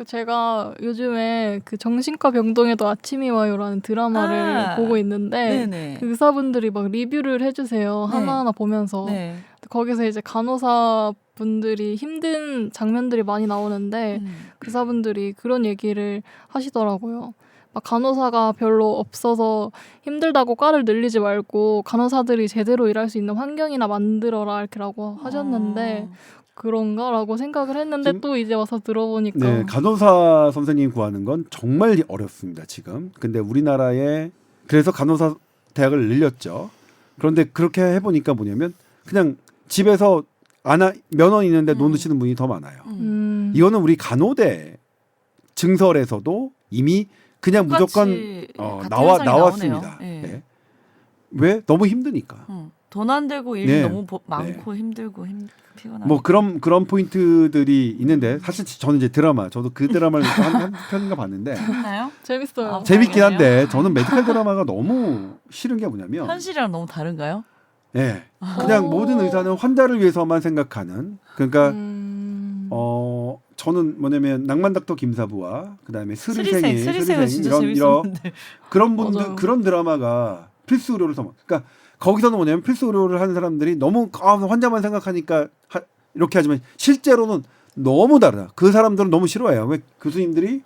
제가 요즘에 그 정신과 병동에도 아침이 와요라는 드라마를 보고 있는데 네네. 그 의사분들이 막 리뷰를 해주세요. 네. 하나하나 보면서 네. 거기서 이제 간호사 분들이 힘든 장면들이 많이 나오는데 의사분들이 그런 얘기를 하시더라고요. 막 간호사가 별로 없어서 힘들다고 과를 늘리지 말고 간호사들이 제대로 일할 수 있는 환경이나 만들어라 이렇게라고 하셨는데 그런가라고 생각을 했는데 또 이제 와서 들어보니까 네, 간호사 선생님 구하는 건 정말 어렵습니다. 지금. 근데 우리나라에 그래서 간호사 대학을 늘렸죠. 그런데 그렇게 해보니까 뭐냐면 그냥 집에서 면허 있는데 놓으시는 분이 더 많아요. 이거는 우리 간호대 증설에서도 이미 그냥 무조건 나왔습니다. 네. 네. 왜? 너무 힘드니까. 돈 안 되고 일이 네. 너무 많고 힘들고 피곤하고. 뭐 그런 포인트들이 있는데 사실 저는 이제 저도 그 드라마를 한 편인가 봤는데 재밌나요? 재밌어요. 재밌긴 한데 저는 메디컬 드라마가 너무 싫은 게 뭐냐면 현실이랑 너무 다른가요? 예. 그냥 모든 의사는 환자를 위해서만 생각하는 그러니까 저는 뭐냐면 낭만닥터 김사부와 그다음에 스리생이 진짜 이런 재밌었는데. 그런 분들 맞아요. 그런 드라마가 필수 의료를 그러니까 거기서는 뭐냐면 필수 의료를 하는 사람들이 너무 환자만 생각하니까 이렇게 하지만 실제로는 너무 다르다. 그 사람들은 너무 싫어해요. 왜 교수님들이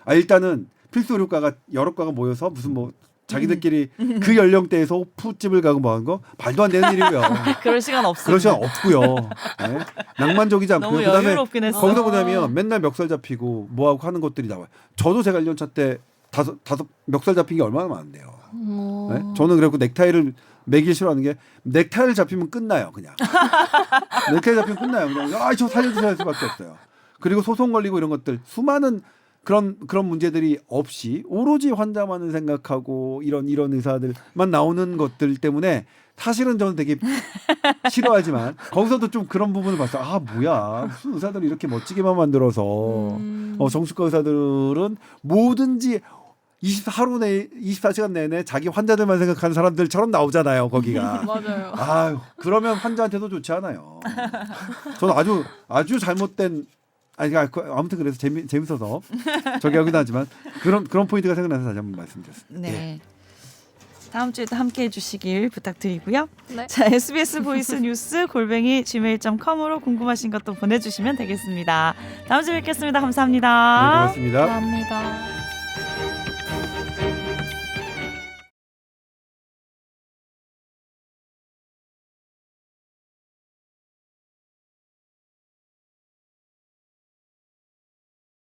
일단은 필수 의료과가 여러 과가 모여서 무슨 뭐 자기들끼리 그 연령대에서 호프집을 가고 뭐 하는 거 말도 안 되는 일이고요. 그럴 시간 없어요. 그럴 시간 없고요. 네. 낭만적이지 않고요. 너무 그다음에 여유롭긴 했어. 거기서 뭐냐면 맨날 멱살 잡히고 뭐 하고 하는 것들이 나와요. 저도 제가 1년차 때 다섯 멱살 잡힌 게 얼마나 많은데요. 네? 저는 그래고 넥타이를 매길 싫어하는 게 넥타이를 잡히면 끝나요. 그냥 넥타이 잡히면 끝나요. 그냥 저 살려주셔야 할 수밖에 없어요. 그리고 소송 걸리고 이런 것들 수많은 그런 문제들이 없이 오로지 환자만을 생각하고 이런 의사들만 나오는 것들 때문에 사실은 저는 되게 싫어하지만 거기서도 좀 그런 부분을 봤어요. 뭐야 무슨 의사들을 이렇게 멋지게만 만들어서 정신과 의사들은 뭐든지 24시간 내내 자기 환자들만 생각하는 사람들처럼 나오잖아요. 거기가. 맞아요. 그러면 환자한테도 좋지 않아요. 저는 아주 잘못된 아무튼 그래서 재밌어서 저기 하긴 하지만 그런 포인트가 생각나서 다시 한번 말씀드렸습니다. 네. 다음 주에도 함께해 주시길 부탁드리고요. 네. 자, SBS 보이스 뉴스 @gmail.com으로 궁금하신 것도 보내주시면 되겠습니다. 다음 주에 뵙겠습니다. 감사합니다. 네, 고맙습니다. 감사합니다.